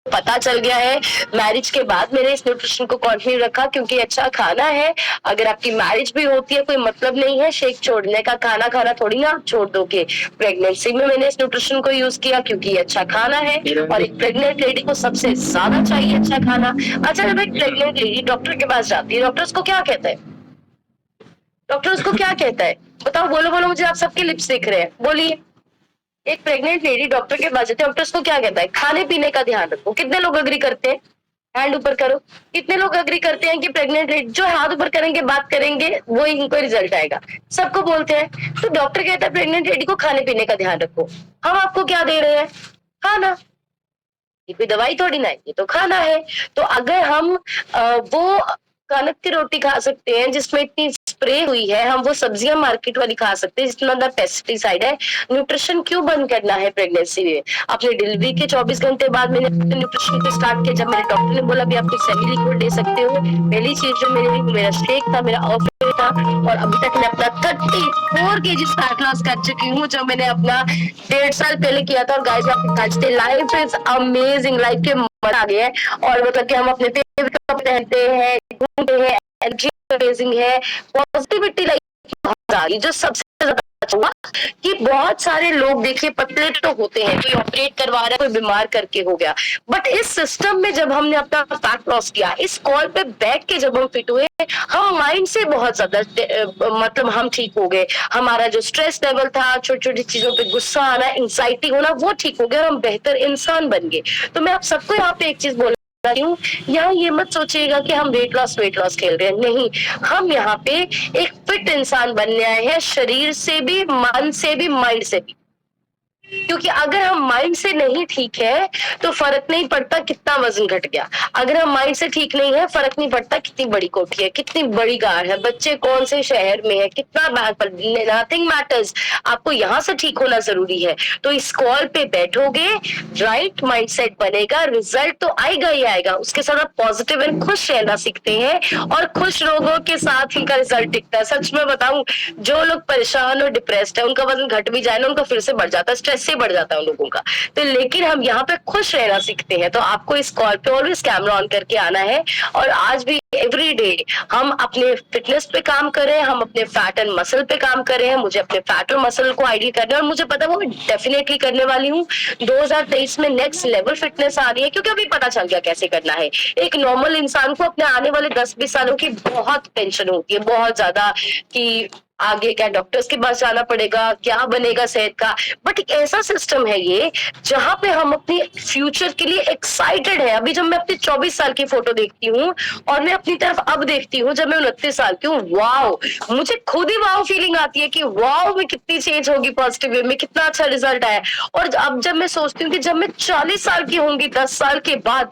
पता चल गया है मैरिज के बाद मैंने इस न्यूट्रिशन को कंटिन्यू रखा, क्योंकि अच्छा खाना है। अगर आपकी मैरिज भी होती है कोई मतलब नहीं है शेक छोड़ने का, खाना खाना थोड़ी ना आप छोड़ दोगे। प्रेगनेंसी में मैंने इस न्यूट्रिशन को यूज किया क्योंकि ये अच्छा खाना है, और एक प्रेग्नेंट लेडी को सबसे ज्यादा चाहिए अच्छा खाना। अच्छा, जब एक प्रेग्नेंट लेडी डॉक्टर के पास जाती है, डॉक्टर उसको क्या कहता है? डॉक्टर उसको क्या कहता है? बताओ, बोलो बोलो, मुझे आप सबके लिप्स दिख रहे हैं, बोलिए। एक प्रेग्नेंट लेडी डॉक्टर के पास जाती है, डॉक्टर उसको क्या कहता है? खाने पीने का ध्यान रखो। कितने लोग अग्री करते हैं? हैंड ऊपर करो। कितने लोग अग्री करते हैं कि प्रेग्नेंट लेडी जो हाथ ऊपर करेंगे, बात करेंगे, वो इनको रिजल्ट आएगा? सबको बोलते हैं। तो डॉक्टर कहता है प्रेग्नेंट लेडी को खाने पीने का ध्यान रखो। हम आपको क्या दे रहे हैं? खाना। ये कोई दवाई थोड़ी ना है, ये तो खाना है। तो अगर हम वो कनक की रोटी खा सकते हैं जिसमें इतनी स्प्रे हुई है, हम वो सब्जियां मार्केट वाली खा सकते हैं जिसमें अंदर पेस्टिसाइड है, न्यूट्रिशन क्यों बंद करना है प्रेगनेंसी में? अपने डिलीवरी के 24 घंटे बाद मैंने न्यूट्रिशन को स्टार्ट किया, जब मेरे डॉक्टर ने बोला भी आप सेमी लिक्विड ले सकते हो। पहली चीज जो मेरा शेक था, मेरा ऑफ था, और अभी तक मैं अपना 34 kg फैट लॉस कर चुकी हूँ, जो मैंने अपना 1.5 साल पहले किया था। और गाइस, आप लाइफ इज अमेजिंग, लाइफ के मजा आ गया है। और मतलब कि हम अपने फेवरेट कपड़े पहनते हैं, घूमते हैं, एनर्जी अमेजिंग है, पॉजिटिविटी लाइफ बहुत आ रही। जो सबसे ज्यादा अच्छा हुआ कि बहुत सारे लोग देखिए पतले तो होते हैं, कोई ऑपरेट करवा रहा है, कोई बीमार करके हो गया, बट इस सिस्टम में जब हमने अपना फैट लॉस किया, इस कॉल पे बैठ के जब हम फिट हुए, हम माइंड से बहुत ज्यादा मतलब हम ठीक हो गए। हमारा जो स्ट्रेस लेवल था, छोटी छोटी चीजों पे गुस्सा आना, एंजाइटी होना, वो ठीक हो गया और हम बेहतर इंसान बन गए। तो मैं आप सबको यहाँ पे एक चीज बोल रही हूँ, यहाँ ये मत सोचिएगा कि हम वेट लॉस खेल रहे हैं, नहीं। हम यहाँ पे एक फिट इंसान बनने आए हैं, शरीर से भी, मन से भी, माइंड से भी। क्योंकि अगर हम माइंड से नहीं ठीक है तो फर्क नहीं पड़ता कितना वजन घट गया। अगर हम माइंड से ठीक नहीं है, फर्क नहीं पड़ता कितनी बड़ी कोठी है, कितनी बड़ी कार है, बच्चे कौन से शहर में है, कितना बैंक पर, नथिंग मैटर्स। आपको यहाँ से ठीक होना जरूरी है। तो इस कॉल पे बैठोगे, राइट माइंडसेट बनेगा, रिजल्ट तो आएगा ही आएगा। उसके साथ आप पॉजिटिव एंड खुश रहना सीखते हैं, और खुश लोगों के साथ ही का रिजल्ट टिकता है। सच में बताऊं, जो लोग परेशान और डिप्रेस्ड है, उनका वजन घट भी जाए ना, उनका फिर से बढ़ जाता है, स्ट्रेस से बढ़ जाता है उन लोगों का। तो लेकिन हम यहाँ पे खुश रहना सीखते हैं। तो आपको इस कॉल पे ऑलवेज कैमरा ऑन करके आना है, और आज भी एवरी डे हम अपने फिटनेस पे काम करें, हम अपने फैट एंड मसल पे काम करें। मुझे अपने फैट और मसल को आइडियल करना है, और मुझे पता है वो डेफिनेटली करने वाली हूँ। 2023 में नेक्स्ट लेवल फिटनेस आ रही है, क्योंकि अभी पता चल गया कैसे करना है। एक नॉर्मल इंसान को अपने आने वाले 10-20 सालों की बहुत टेंशन होती है, बहुत ज्यादा, कि आगे क्या डॉक्टर्स के पास जाना पड़ेगा, क्या बनेगा सेहत का। बट एक ऐसा सिस्टम है ये, जहां पे हम अपनी फ्यूचर के लिए एक्साइटेड है। अभी जब मैं अपनी 24 साल की फोटो देखती हूँ, और मैं अपनी तरफ अब देखती हूँ जब मैं 29 साल की हूँ, वाओ, मुझे खुद ही वाओ फीलिंग आती है कि वाओ, मैं कितनी चेंज होगी पॉजिटिव वे में, कितना अच्छा रिजल्ट आया। और अब जब मैं सोचती हूँ कि जब मैं 40 साल की होंगी 10 साल के बाद,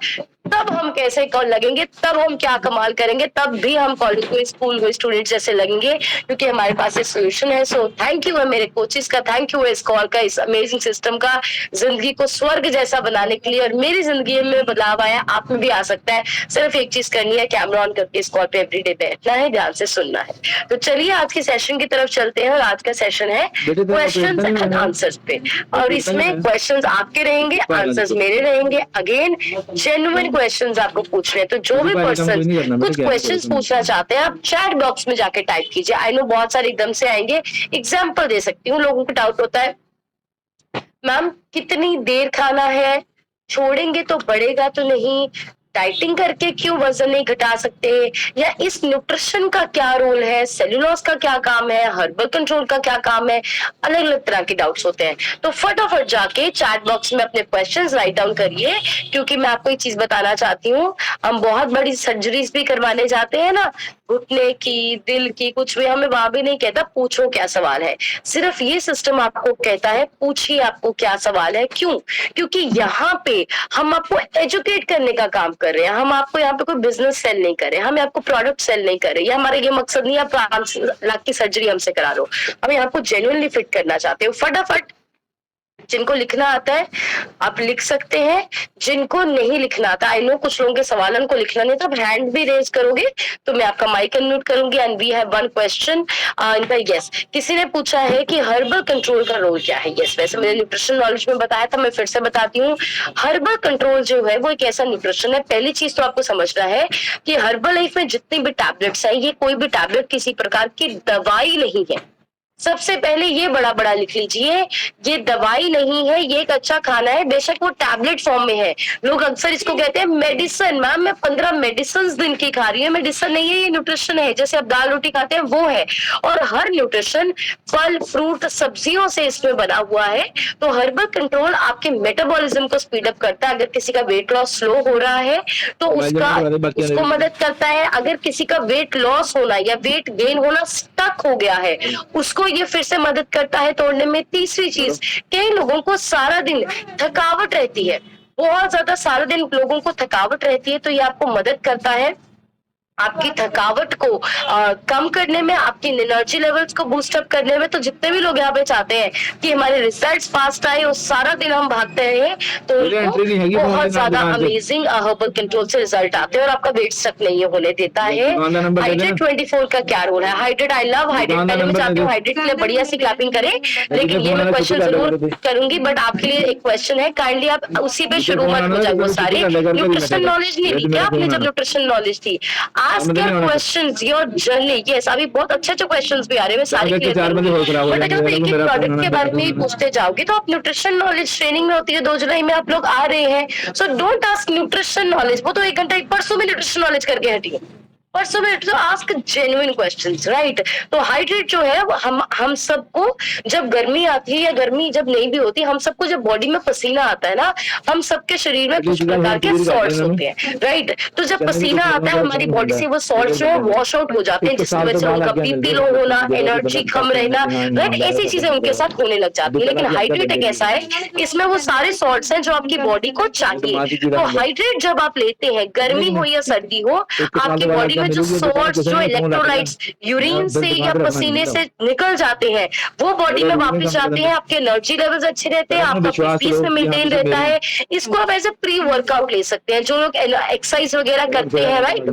तब हम कैसे कॉल लगेंगे, तब हम क्या कमाल करेंगे, तब भी हम कॉलेज को, स्कूल को स्टूडेंट जैसे लगेंगे, क्योंकि हमारे पास एक सोल्यूशन है। सो थैंक यू है मेरे कोचेस का, थैंक यू है इस कॉल का, इस अमेजिंग सिस्टम का, जिंदगी को स्वर्ग जैसा बनाने के लिए। और मेरी जिंदगी में बदलाव आया, आप में भी आ सकता है। सिर्फ एक चीज करनी है, कैमरा ऑन करके इस कॉल पे एवरीडे बैठना है, ध्यान से सुनना है। तो चलिए आज के सेशन की तरफ चलते हैं, और आज का सेशन है क्वेश्चंस एंड आंसर्स पे। और इसमें क्वेश्चंस आपके रहेंगे, आंसर्स मेरे रहेंगे। अगेन जेन्युइन क्वेश्चंस आपको पूछ रहे हैं, तो जो भी पर्सन कुछ क्वेश्चंस पूछना चाहते हैं, आप चैट बॉक्स में जाके टाइप कीजिए। आई नो बहुत सारे एकदम से आएंगे, एग्जाम्पल दे सकती हूँ। लोगों को डाउट होता है, मैम कितनी देर खाना है, छोड़ेंगे तो बढ़ेगा तो नहीं, डाइटिंग करके क्यों वजन नहीं घटा सकते, या इस न्यूट्रिशन का क्या रोल है, सेल्यूलोज का क्या काम है, हर्बल कंट्रोल का क्या काम है। अलग अलग तरह के डाउट्स होते हैं। तो फटाफट जाके चैट बॉक्स में अपने क्वेश्चंस राइट डाउन करिए, क्योंकि मैं आपको एक चीज बताना चाहती हूँ, हम बहुत बड़ी सर्जरीज भी करवाने जाते हैं ना, घुटने की, दिल की, कुछ भी, हमें वहां भी नहीं कहता पूछो क्या सवाल है। सिर्फ ये सिस्टम आपको कहता है पूछिए आपको क्या सवाल है। क्यों? क्योंकि यहाँ पे हम आपको एजुकेट करने का काम कर रहे हैं। हम आपको यहाँ पे कोई बिजनेस सेल नहीं कर रहे, हम आपको प्रोडक्ट सेल नहीं कर रहे। ये हमारा ये मकसद नहीं है आप 5 लाख की सर्जरी हमसे करा लो। हम यहाँ आपको जेन्युइनली फिट करना चाहते हो। फटाफट जिनको लिखना आता है आप लिख सकते हैं, जिनको नहीं लिखना आता, आई नो कुछ लोगों के सवालों को लिखना नहीं, तो आप हैंड भी रेज करोगे तो मैं आपका माइक अनम्यूट करूंगी। And we have one question. Yes, किसी ने पूछा है कि हर्बल कंट्रोल का रोल क्या है। यस, वैसे मैंने न्यूट्रिशन नॉलेज में बताया था, मैं फिर से बताती हूँ। हर्बल कंट्रोल जो है वो एक ऐसा न्यूट्रिशन है, पहली चीज तो आपको समझना है कि हर्बल लाइफ में जितनी भी टैबलेट्स है, ये कोई भी टैबलेट किसी प्रकार की दवाई नहीं है। सबसे पहले ये बड़ा बड़ा लिख लीजिए, ये दवाई नहीं है, ये एक अच्छा खाना है, बेशक वो टैबलेट फॉर्म में है। लोग अक्सर इसको कहते हैं मेडिसिन। मैम मैं 15 मेडिसिन दिन की खा रही हूँ, मेडिसिन नहीं है, ये न्यूट्रिशन है। जैसे आप दाल रोटी खाते हैं वो है, और हर न्यूट्रिशन फल फ्रूट सब्जियों से इसमें बना हुआ है। तो हर्बल कंट्रोल आपके मेटाबॉलिज्म को स्पीड अप करता है। अगर किसी का वेट लॉस स्लो हो रहा है तो उसको मदद करता है। अगर किसी का वेट लॉस होना या वेट गेन होना स्टक हो गया है, उसको ये फिर से मदद करता है तोड़ने में। तीसरी चीज, कई लोगों को सारा दिन थकावट रहती है, बहुत ज्यादा सारा दिन लोगों को थकावट रहती है, तो ये आपको मदद करता है आपकी थकावट को कम करने में, आपकी एनर्जी लेवल्स को बूस्ट अप करने में। तो जितने भी लोग यहाँ पे चाहते हैं कि हमारे रिजल्ट्स फास्ट आए और सारा दिन हम भागते हैं, तो उनको बहुत ज्यादा अमेजिंग हर्बल कंट्रोल से रिजल्ट आते हैं और आपका वेट स्टक नहीं होने देता है। हाइड्रेट 24 का क्या रोल है? Hydrate, I love hydrate. पहले मैं चाहती हूँ हाइड्रेट के लिए बढ़िया सी क्लैपिंग करें, लेकिन ये मैं क्वेश्चन जरूर करूंगी, बट आपके लिए एक क्वेश्चन है, काइंडली आप उसी पे शुरू मत हो जाए। वो सारे न्यूट्रिशन नॉलेज नहीं ली क्या आपने? जब न्यूट्रिशन नॉलेज थी, ask your questions, your journey। yes, अभी बहुत अच्छे अच्छे क्वेश्चंस भी आ रहे हैं, मैं सारे क्लियर करूंगी। बट अगर आप एक एक प्रोडक्ट के बारे में ही पूछते जाओगे तो आप न्यूट्रिशन नॉलेज ट्रेनिंग में होती है, 2 जुलाई में आप लोग आ रहे हैं। So don't ask nutrition knowledge, वो तो 1 घंटा परसों में न्यूट्रिशन नॉलेज करके हटी है, परसों में। तो आस्क जेन्युइन क्वेश्चंस, राइट? तो हाइड्रेट जो है वो हम सबको जब गर्मी आती है या गर्मी जब नहीं भी होती, हम सबको जब बॉडी में पसीना आता है ना, हम सबके शरीर में कुछ प्रकार के सॉल्ट्स होते हैं, राइट? तो जब पसीना आता है हमारी बॉडी से, वो सॉल्ट्स जो है वॉश आउट हो जाते हैं, जिसकी वजह से उनका बीपी लो होना, एनर्जी कम रहना, राइट, ऐसी चीजें उनके साथ होने लग जाती है। लेकिन हाइड्रेट एक ऐसा है, इसमें वो सारे सॉल्ट्स हैं जो आपकी बॉडी को चाहिए। तो हाइड्रेट जब आप लेते हैं, गर्मी हो या सर्दी हो, आपकी बॉडी में जो सॉल्ट्स, जो इलेक्ट्रोलाइट्स यूरिन से या पसीने से निकल जाते हैं, वो बॉडी में वापस जाते हैं, आपके एनर्जी लेवल्स अच्छे रहते हैं, आपका पीस में मेंटेन रहता है। इसको आप एज ए प्री वर्कआउट ले सकते हैं। जो लोग एक्सरसाइज वगैरह करते हैं, राइट,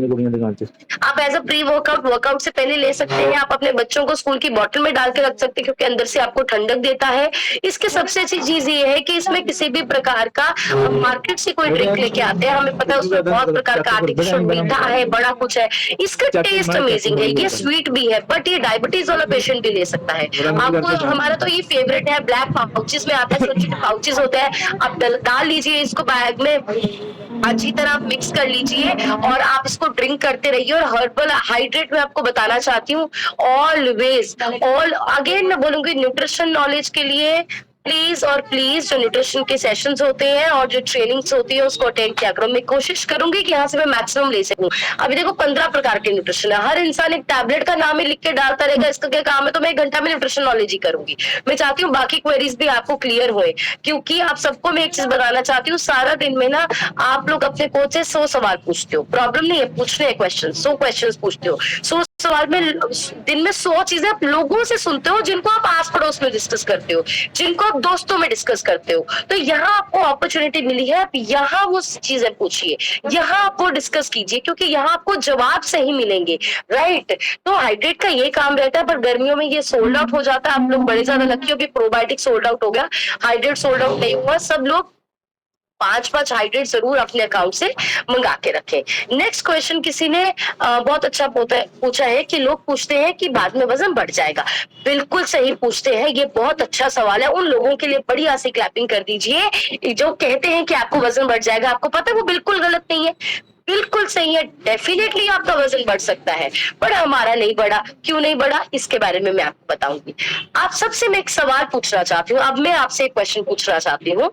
आप एज ए प्री वर्कआउट से पहले ले सकते हैं। आप अपने बच्चों को स्कूल की बोतल में डाल के रख सकते हैं, क्योंकि अंदर से आपको ठंडक देता है। इसकी सबसे अच्छी चीज ये है कि इसमें किसी भी प्रकार का मार्केट से कोई ड्रिंक लेके आते हैं, हमें पता है उसमें बहुत प्रकार का आर्टिफिशियल मीठा है, बड़ा कुछ है, इसका टेस्ट अमेजिंग है, ये स्वीट भी है, बट ये डायबिटीज वाला पेशेंट भी ले सकता है। आपको हमारा तो ये फेवरेट है, ब्लैक पाउचेस में आता है, छोटे पाउचेस होते हैं, आप डाल लीजिए इसको बैग में, अच्छी तरह आप मिक्स कर लीजिए और आप इसको ड्रिंक करते रहिए। और हर्बल हाइड्रेट में आपको बताना चाहती हूँ, ऑलवेज अगेन मैं बोलूंगी, न्यूट्रिशन नॉलेज के लिए प्लीज और प्लीज जो न्यूट्रिशन के सेशंस होते हैं और जो ट्रेनिंग्स होती है उसको अटेंड किया करो। मैं कोशिश करूंगी कि यहाँ से मैं मैक्सिमम ले सकूं। अभी देखो 15 प्रकार के न्यूट्रिशन है, हर इंसान एक टैबलेट का नाम ही लिख के डालता रहेगा, इसका क्या काम है, तो मैं 1 घंटा में न्यूट्रिशन नॉलेज ही करूंगी। मैं चाहती हूँ बाकी क्वेरीज भी आपको क्लियर हुए, क्योंकि आप सबको मैं एक चीज बताना चाहती हूँ, सारा दिन में ना आप लोग अपने कोच से 100 सवाल पूछते हो, प्रॉब्लम नहीं है, पूछने हैं क्वेश्चन, 100 क्वेश्चन पूछते हो, 100 सवाल में दिन में 100 चीजें आप लोगों से सुनते हो, जिनको आप आस पड़ोस में डिस्कस करते हो, जिनको आप दोस्तों में डिस्कस करते हो। तो यहाँ आपको अपॉर्चुनिटी मिली है, आप यहाँ वो चीजें पूछिए, यहाँ आप वो डिस्कस कीजिए, क्योंकि यहाँ आपको जवाब सही मिलेंगे, राइट? तो हाइड्रेट का ये काम रहता है, पर गर्मियों में ये सोल्ड आउट हो जाता है। आप लोग बड़े ज्यादा लकी हो कि प्रोबायोटिक सोल्ड आउट हो गया, हाइड्रेट सोल्ड आउट नहीं हुआ। सब लोग 5 हाइड्रेट जरूर अपने अकाउंट से मंगा के रखें। नेक्स्ट क्वेश्चन किसी ने बहुत अच्छा पूछा है कि लोग पूछते हैं कि बाद में वजन बढ़ जाएगा। बिल्कुल सही पूछते हैं, ये बहुत अच्छा सवाल है। उन लोगों के लिए बढ़िया सी क्लैपिंग कर दीजिए जो कहते हैं कि आपको वजन बढ़ जाएगा। आपको पता है वो बिल्कुल गलत नहीं है, बिल्कुल सही है। डेफिनेटली आपका वजन बढ़ सकता है, पर हमारा नहीं बढ़ा। क्यों नहीं बढ़ा, इसके बारे में मैं आपको बताऊंगी। आप सबसे मैं एक सवाल पूछना चाहती हूँ। अब मैं आपसे एक क्वेश्चन पूछना चाहती हूँ।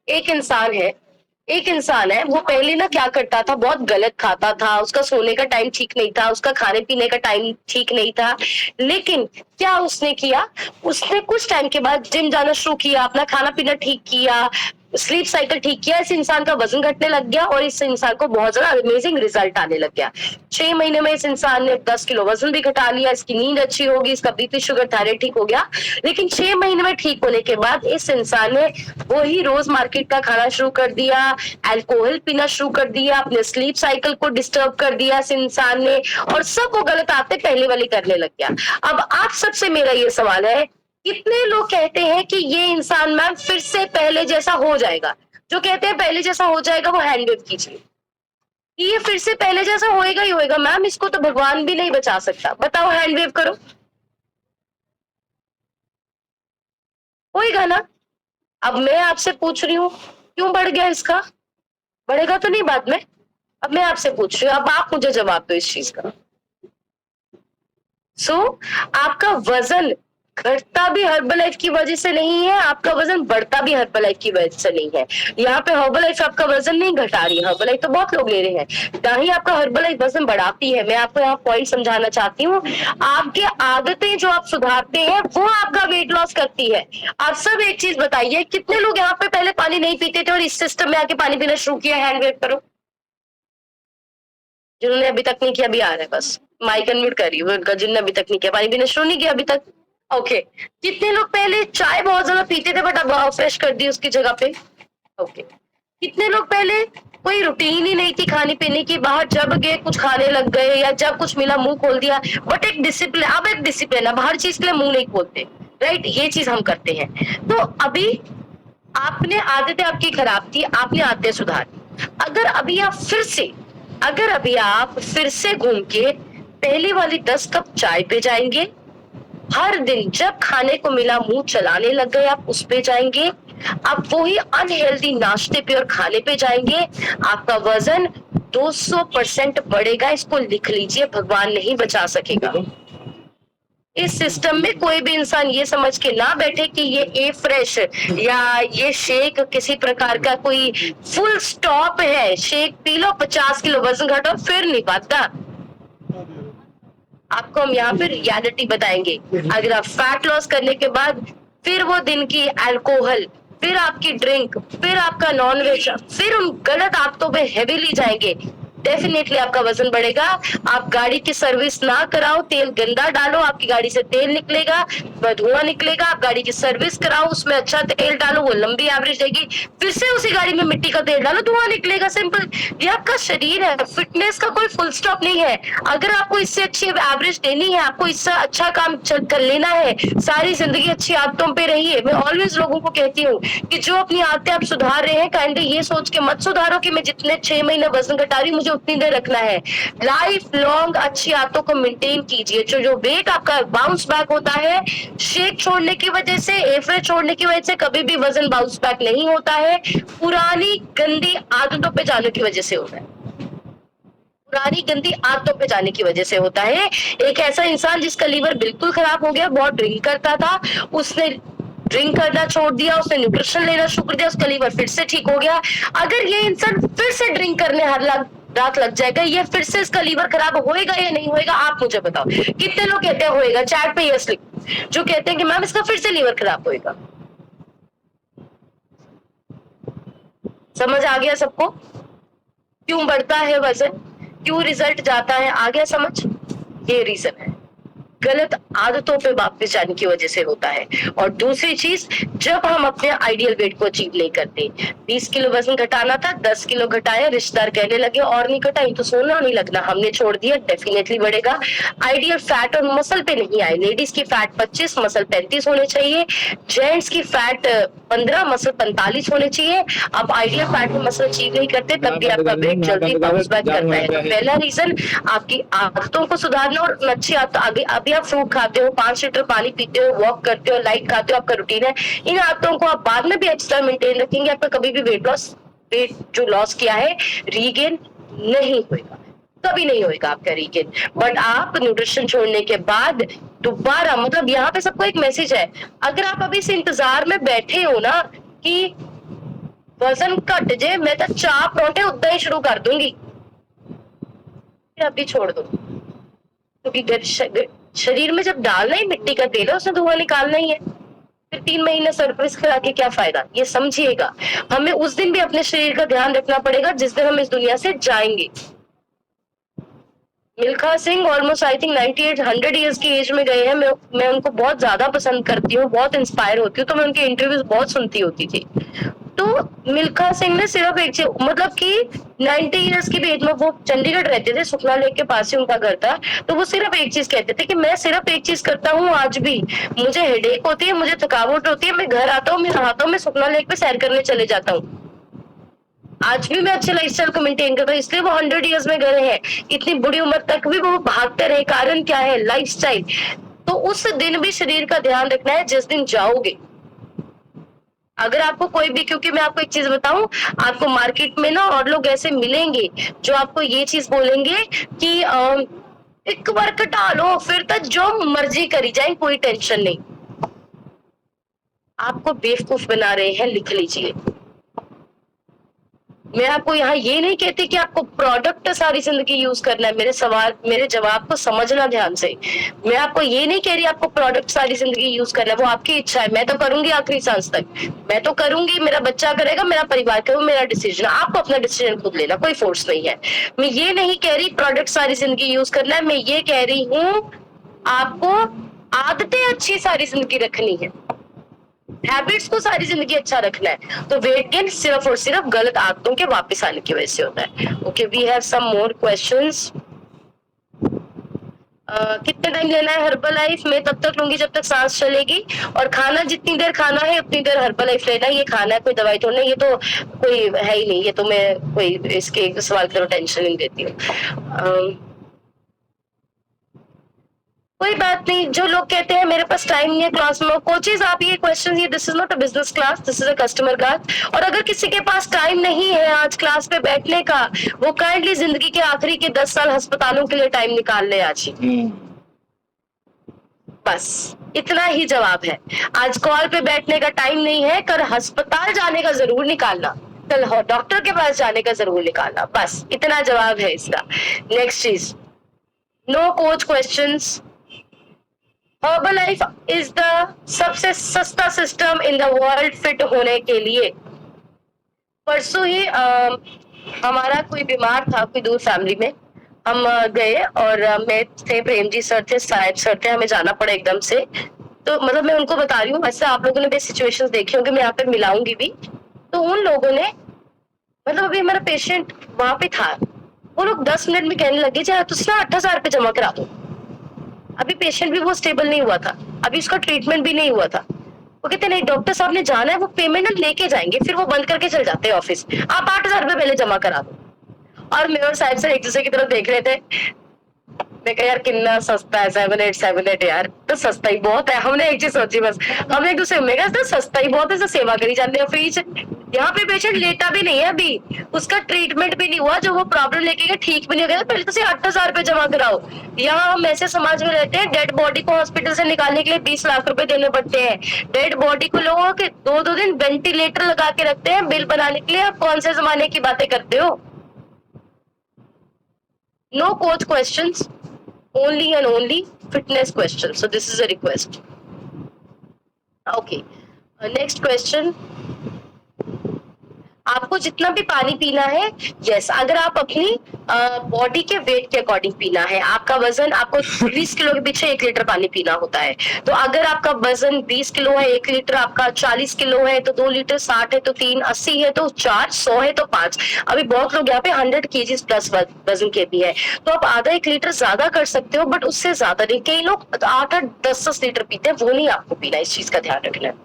एक इंसान है, वो पहले ना क्या करता था, बहुत गलत खाता था, उसका सोने का टाइम ठीक नहीं था, उसका खाने पीने का टाइम ठीक नहीं था। लेकिन क्या उसने किया, उसने कुछ टाइम के बाद जिम जाना शुरू किया, अपना खाना पीना ठीक किया, स्लीप साइकिल ठीक किया, इस इंसान का वजन घटने लग गया और इस इंसान को बहुत ज्यादा अमेजिंग रिजल्ट आने लग गया। 6 महीने में इस इंसान ने 10 किलो वजन भी घटा लिया, इसकी नींद अच्छी होगी, इसका बीपी शुगर थायराइड ठीक हो गया। लेकिन 6 महीने में ठीक होने के बाद इस इंसान ने वही रोज मार्केट का खाना शुरू कर दिया, अल्कोहल पीना शुरू कर दिया, अपने स्लीप साइकिल को डिस्टर्ब कर दिया इस इंसान ने, और सब वो गलत आदतें पहले वाली करने लग गया। अब आप सबसे मेरा ये सवाल है, कितने लोग कहते हैं कि ये इंसान मैम फिर से पहले जैसा हो जाएगा? जो कहते हैं पहले जैसा हो जाएगा वो हैंड वेव कीजिए। ये फिर से पहले जैसा होएगा ही होएगा मैम, इसको तो भगवान भी नहीं बचा सकता। बताओ, हैंड वेव करो, होएगा ना? अब मैं आपसे पूछ रही हूँ, क्यों बढ़ गया इसका? बढ़ेगा तो नहीं बाद में? अब मैं आपसे पूछ रही हूँ, अब आप मुझे जवाब दो इस चीज का। आपका वजन घटता भी हर्बलाइफ की वजह से नहीं है, आपका वजन बढ़ता भी हर्बलाइफ की वजह से नहीं है। यहाँ पे हर्बलाइफ आपका वजन नहीं घटा रही है, हर्बलाइफ तो बहुत लोग ले रहे हैं, ना ही आपका हर्बलाइफ वजन बढ़ाती है। मैं आपको यहाँ पॉइंट समझाना चाहती हूँ, आपके आदतें जो आप सुधारते हैं वो आपका वेट लॉस करती है। आप सब एक चीज बताइए, कितने लोग यहाँ पे पहले पानी नहीं पीते थे और इस सिस्टम में आके पानी पीना शुरू किया? हैंड वेव करो। जिन्होंने अभी तक नहीं किया, अभी आ रहा है, बस माइक अनम्यूट करिए उनका, जिन्होंने अभी तक नहीं किया, पानी पीना शुरू नहीं किया अभी तक। ओके कितने लोग पहले चाय बहुत ज्यादा पीते थे बट अब फ्रेश कर दी उसकी जगह पे? ओके कितने लोग पहले कोई रूटीन ही नहीं थी खाने पीने की, बाहर जब गए कुछ खाने लग गए या जब कुछ मिला मुंह खोल दिया, बट एक डिसिप्लिन, अब एक डिसिप्लिन है, हर चीज के लिए मुंह नहीं खोलते, राइट? ये चीज हम करते हैं। तो अभी आपने आदतें आपकी खराब थी, आपने आदतें सुधारी। अगर अभी आप फिर से घूम के पहली वाली 10 कप चाय पे जाएंगे, हर दिन जब खाने को मिला मुंह चलाने लग गए आप उस पे जाएंगे, आप वही अनहेल्दी नाश्ते पे और खाने पे जाएंगे, आपका वजन 200% बढ़ेगा। इसको लिख लीजिए, भगवान नहीं बचा सकेगा। इस सिस्टम में कोई भी इंसान ये समझ के ना बैठे कि ये ए फ्रेश या ये शेक किसी प्रकार का कोई फुल स्टॉप है, शेक पी लो 50 किलो वजन घटो, फिर नहीं पाता। आपको हम यहाँ पे रियलिटी बताएंगे। अगर आप फैट लॉस करने के बाद फिर वो दिन की अल्कोहल, फिर आपकी ड्रिंक, फिर आपका नॉन वेज, फिर उन गलत आदतों पे हेवीली जाएंगे, डेफिनेटली आपका वजन बढ़ेगा। आप गाड़ी की सर्विस ना कराओ, तेल गंदा डालो, आपकी गाड़ी से तेल निकलेगा, धुआं निकलेगा। आप गाड़ी की सर्विस कराओ, उसमें अच्छा तेल डालो, वो लंबी एवरेज देगी, फिर से उसी गाड़ी में मिट्टी का तेल डालो, धुआं निकलेगा। सिंपल, ये आपका शरीर है, फिटनेस का कोई फुल स्टॉप नहीं है। अगर आपको इससे अच्छी एवरेज देनी है, आपको इससे अच्छा काम कर लेना है, सारी जिंदगी अच्छी आदतों पे रहिए। मैं ऑलवेज लोगों को कहती हूँ कि जो अपनी आदतें आप सुधार रहे हैं, काइंडली ये सोच के मत सुधारो कि मैं जितने 6 महीने वजन घटा रही हूँ मुझे उतनी देर रखना है। लाइफ लॉन्ग अच्छी आदतों को मेंटेन कीजिए। जो वेट आपका बाउंस बैक होता है, शेक छोड़ने की वजह से, एफरे छोड़ने की वजह से कभी भी वजन बाउंस बैक नहीं होता है, पुरानी गंदी आदतों पे जाने की वजह से होता है। पुरानी गंदी आदतों पे जाने की वजह से होता है। एक ऐसा इंसान जिसका लीवर बिल्कुल खराब हो गया, बहुत ड्रिंक करता था, उसने ड्रिंक करना छोड़ दिया, उसने न्यूट्रिशन लेना शुरू कर दिया, उसका लीवर फिर से ठीक हो गया। अगर ये इंसान फिर से ड्रिंक करने हर रात लग जाएगा, ये फिर से इसका लीवर खराब होएगा या नहीं होएगा? आप मुझे बताओ। कितने लोग कहते हैं होएगा? चैट पे यस लिखो जो कहते हैं कि मैम इसका फिर से लीवर खराब होएगा। समझ आ गया सबको क्यों बढ़ता है वजन, क्यों रिजल्ट जाता है? आ गया समझ? ये रीजन है, गलत आदतों पे वापस जाने की वजह से होता है। और दूसरी चीज, जब हम अपने आइडियल वेट को अचीव नहीं करते, 20 किलो वजन घटाना था, 10 किलो घटाया, रिश्तेदार कहने लगे और नहीं घटाई तो सोना नहीं लगना, हमने छोड़ दिया, डेफिनेटली बढ़ेगा। आइडियल फैट और मसल पे नहीं आए। लेडीज की फैट 25, मसल 35 होने चाहिए, जेंट्स की फैट 15, मसल 45 होने चाहिए। आप आइडियल फैट में मसल अचीव नहीं करते, तब भी आपका वेट जल्दी बाउंस बैक करता है। तो पहला रीजन आपकी आदतों को सुधारना और अच्छी आदत। अभी आप फ्रूट खाते हो, 5 लीटर पानी पीते हो, वॉक करते हो, लाइट खाते हो, आपका रूटीन है, इन आदतों को आप बाद में भी अच्छी तरह मेंटेन रखेंगे, आपका कभी भी वेट जो लॉस किया है रीगेन नहीं होगा, कभी नहीं होगा आपका रीगेन। बट आप न्यूट्रिशन छोड़ने के बाद दोबारा, मतलब यहाँ पे सबको एक मैसेज है, अगर आप अभी से इंतजार में बैठे हो ना कि वजन घट जाए, मैं तो चाह परोंठे उदा ही शुरू कर दूंगी, फिर अभी छोड़ दो, क्योंकि शरीर में जब डालना ही मिट्टी का तेल है, उसने धुआं निकालना ही है। फिर 3 महीने सरप्राइज करा के क्या फायदा, ये समझिएगा। हमें उस दिन भी अपने शरीर का ध्यान रखना पड़ेगा जिस दिन हम इस दुनिया से जाएंगे। Milkha Singh almost I think 98-100 years की एज में गए हैं। मैं उनको बहुत ज्यादा पसंद करती हूँ, बहुत इंस्पायर होती हूँ, तो मैं उनके इंटरव्यूज बहुत सुनती होती थी। तो मिल्खा सिंह ने सिर्फ एक चीज, मतलब कि 90 ईयर्स की एज में वो चंडीगढ़ रहते थे, सुखना लेक के पास ही उनका घर था। तो वो सिर्फ एक चीज कहते थे कि मैं सिर्फ एक चीज करता हूँ आज भी, मुझे हेडेक होती है, मुझे थकावट होती है, मैं घर आता हूँ, मैं नहाता हूँ, मैं सुखना लेक पे सैर करने चले जाता हूँ। आज भी मैं अच्छे लाइफस्टाइल को मेंटेन करता हूँ, इसलिए वो 100 ईयर्स में गए हैं। इतनी बुरी उम्र तक भी वो भागते रहे, कारण क्या है? लाइफस्टाइल। तो उस दिन भी शरीर का ध्यान रखना है जिस दिन जाओगे। अगर आपको कोई भी, क्योंकि मैं आपको एक चीज बताऊं, आपको मार्केट में ना और लोग ऐसे मिलेंगे जो आपको ये चीज बोलेंगे कि एक बार कटा लो फिर तो जो मर्जी करी जाए, कोई टेंशन नहीं। आपको बेवकूफ बना रहे हैं, लिख लीजिए। मैं आपको यहाँ ये नहीं कहती कि आपको प्रोडक्ट सारी जिंदगी यूज करना है। मेरे जवाब को समझना ध्यान से। मैं आपको ये नहीं कह रही आपको प्रोडक्ट सारी जिंदगी यूज करना है, वो आपकी इच्छा है। मैं तो करूंगी आखिरी सांस तक, मैं तो करूंगी, मेरा बच्चा करेगा, मेरा परिवार करेगा, मेरा डिसीजन। आपको अपना डिसीजन खुद लेना, कोई फोर्स नहीं है। मैं ये नहीं कह रही प्रोडक्ट सारी जिंदगी यूज करना है, मैं ये कह रही हूँ आपको आदतें अच्छी सारी जिंदगी रखनी है, हैबिट्स को सारी जिंदगी अच्छा रखना है। तो वेट गेन सिर्फ और सिर्फ गलत आदतों के वापस आने की वजह से होता है। Okay, we have some more questions. कितने टाइम लेना है हर्बल लाइफ? में तब तक लूंगी जब तक सांस चलेगी, और खाना जितनी देर खाना है उतनी देर हर्बल लाइफ लेना। ये खाना है, कोई दवाई तो नहीं, ये तो कोई है ही नहीं, ये तो मैं कोई इसके सवाल की टेंशन नहीं देती हूँ। कोई बात नहीं। जो लोग कहते हैं मेरे पास टाइम नहीं है क्लास में, कोचेज आप ये क्वेश्चन, ये this is not a business class, this is a customer class. और अगर किसी के पास टाइम नहीं है आज क्लास पे बैठने का, वो काइंडली जिंदगी के आखिरी के 10 साल अस्पतालों के लिए टाइम निकाल ले आज ही। बस इतना ही जवाब है। आज कॉल पे बैठने का टाइम नहीं है, कल अस्पताल जाने का जरूर निकालना, कल डॉक्टर के पास जाने का जरूर निकालना। बस इतना जवाब है इसका। नेक्स्ट चीज, no coach questions. Herbalife is the सबसे सस्ता system in the world fit होने के लिए। परसों ही हमारा कोई बीमार था, कोई दूर फैमिली में, हम गए और मैं थे, प्रेम जी सर थे, साहिब सर थे, हमें जाना पड़ा एकदम से। तो मतलब मैं उनको बता रही हूँ, वैसे आप लोगों ने भी सिचुएशंस देखी होंगी, मैं यहाँ पे मिलाऊंगी भी। तो उन लोगों ने, मतलब अभी हमारा पेशेंट वहां पे था, वो लोग 10 मिनट में कहने लगे चाहे तुम ना 8,000 रुपये जमा करा दो। अभी पेशेंट भी वो स्टेबल नहीं हुआ था, अभी उसका ट्रीटमेंट भी नहीं हुआ था। वो कहते नहीं डॉक्टर साहब ने जाना है, वो पेमेंट लेके जाएंगे, फिर वो बंद करके चल जाते हैं ऑफिस, आप 8,000 रुपये पहले जमा करा दो। और मैं और साहिब सर एक दूसरे की तरफ देख रहे थे। मैं कहा यार कितना सस्ता है, 7,878 यार, तो सस्ता ही बहुत है। हमने एक चीज सोची, बस हमने एक दूसरे में कहा सस्ता ही बहुत है, सेवा करी जाते हैं फ्री से। यहाँ पे पेशेंट लेटा भी नहीं है, अभी उसका ट्रीटमेंट भी नहीं हुआ, जो वो प्रॉब्लम लेके गया ठीक भी नहीं हो गया, पहले तो 8,000 रुपये जमा कराओ। यहाँ हम ऐसे समाज में रहते हैं, डेड बॉडी को हॉस्पिटल से निकालने के लिए 20 लाख रुपए देने पड़ते हैं। डेड बॉडी को लोगों के 2-2 दिन वेंटिलेटर लगा के रखते हैं बिल बनाने के लिए। आप कौन से जमाने की बातें करते हो? No coach questions, only and only fitness question. So this is a request. Okay. Next question. आपको जितना भी पानी पीना है, यस, अगर आप अपनी बॉडी के वेट के अकॉर्डिंग पीना है। आपका वजन, आपको 20 किलो के पीछे 1 लीटर पानी पीना होता है। तो अगर आपका वजन 20 किलो है, 1 लीटर, आपका 40 किलो है तो 2 लीटर, 60 है तो 3, 80 है तो 4, 100 है तो 5। अभी बहुत लोग यहाँ पे 100 kg प्लस वजन के भी है, तो आप आधा 1 लीटर ज्यादा कर सकते हो, बट उससे ज्यादा नहीं। कई लोग 8-8, 10-10 लीटर पीते हैं, वो नहीं आपको पीना, इस चीज का ध्यान रखना है।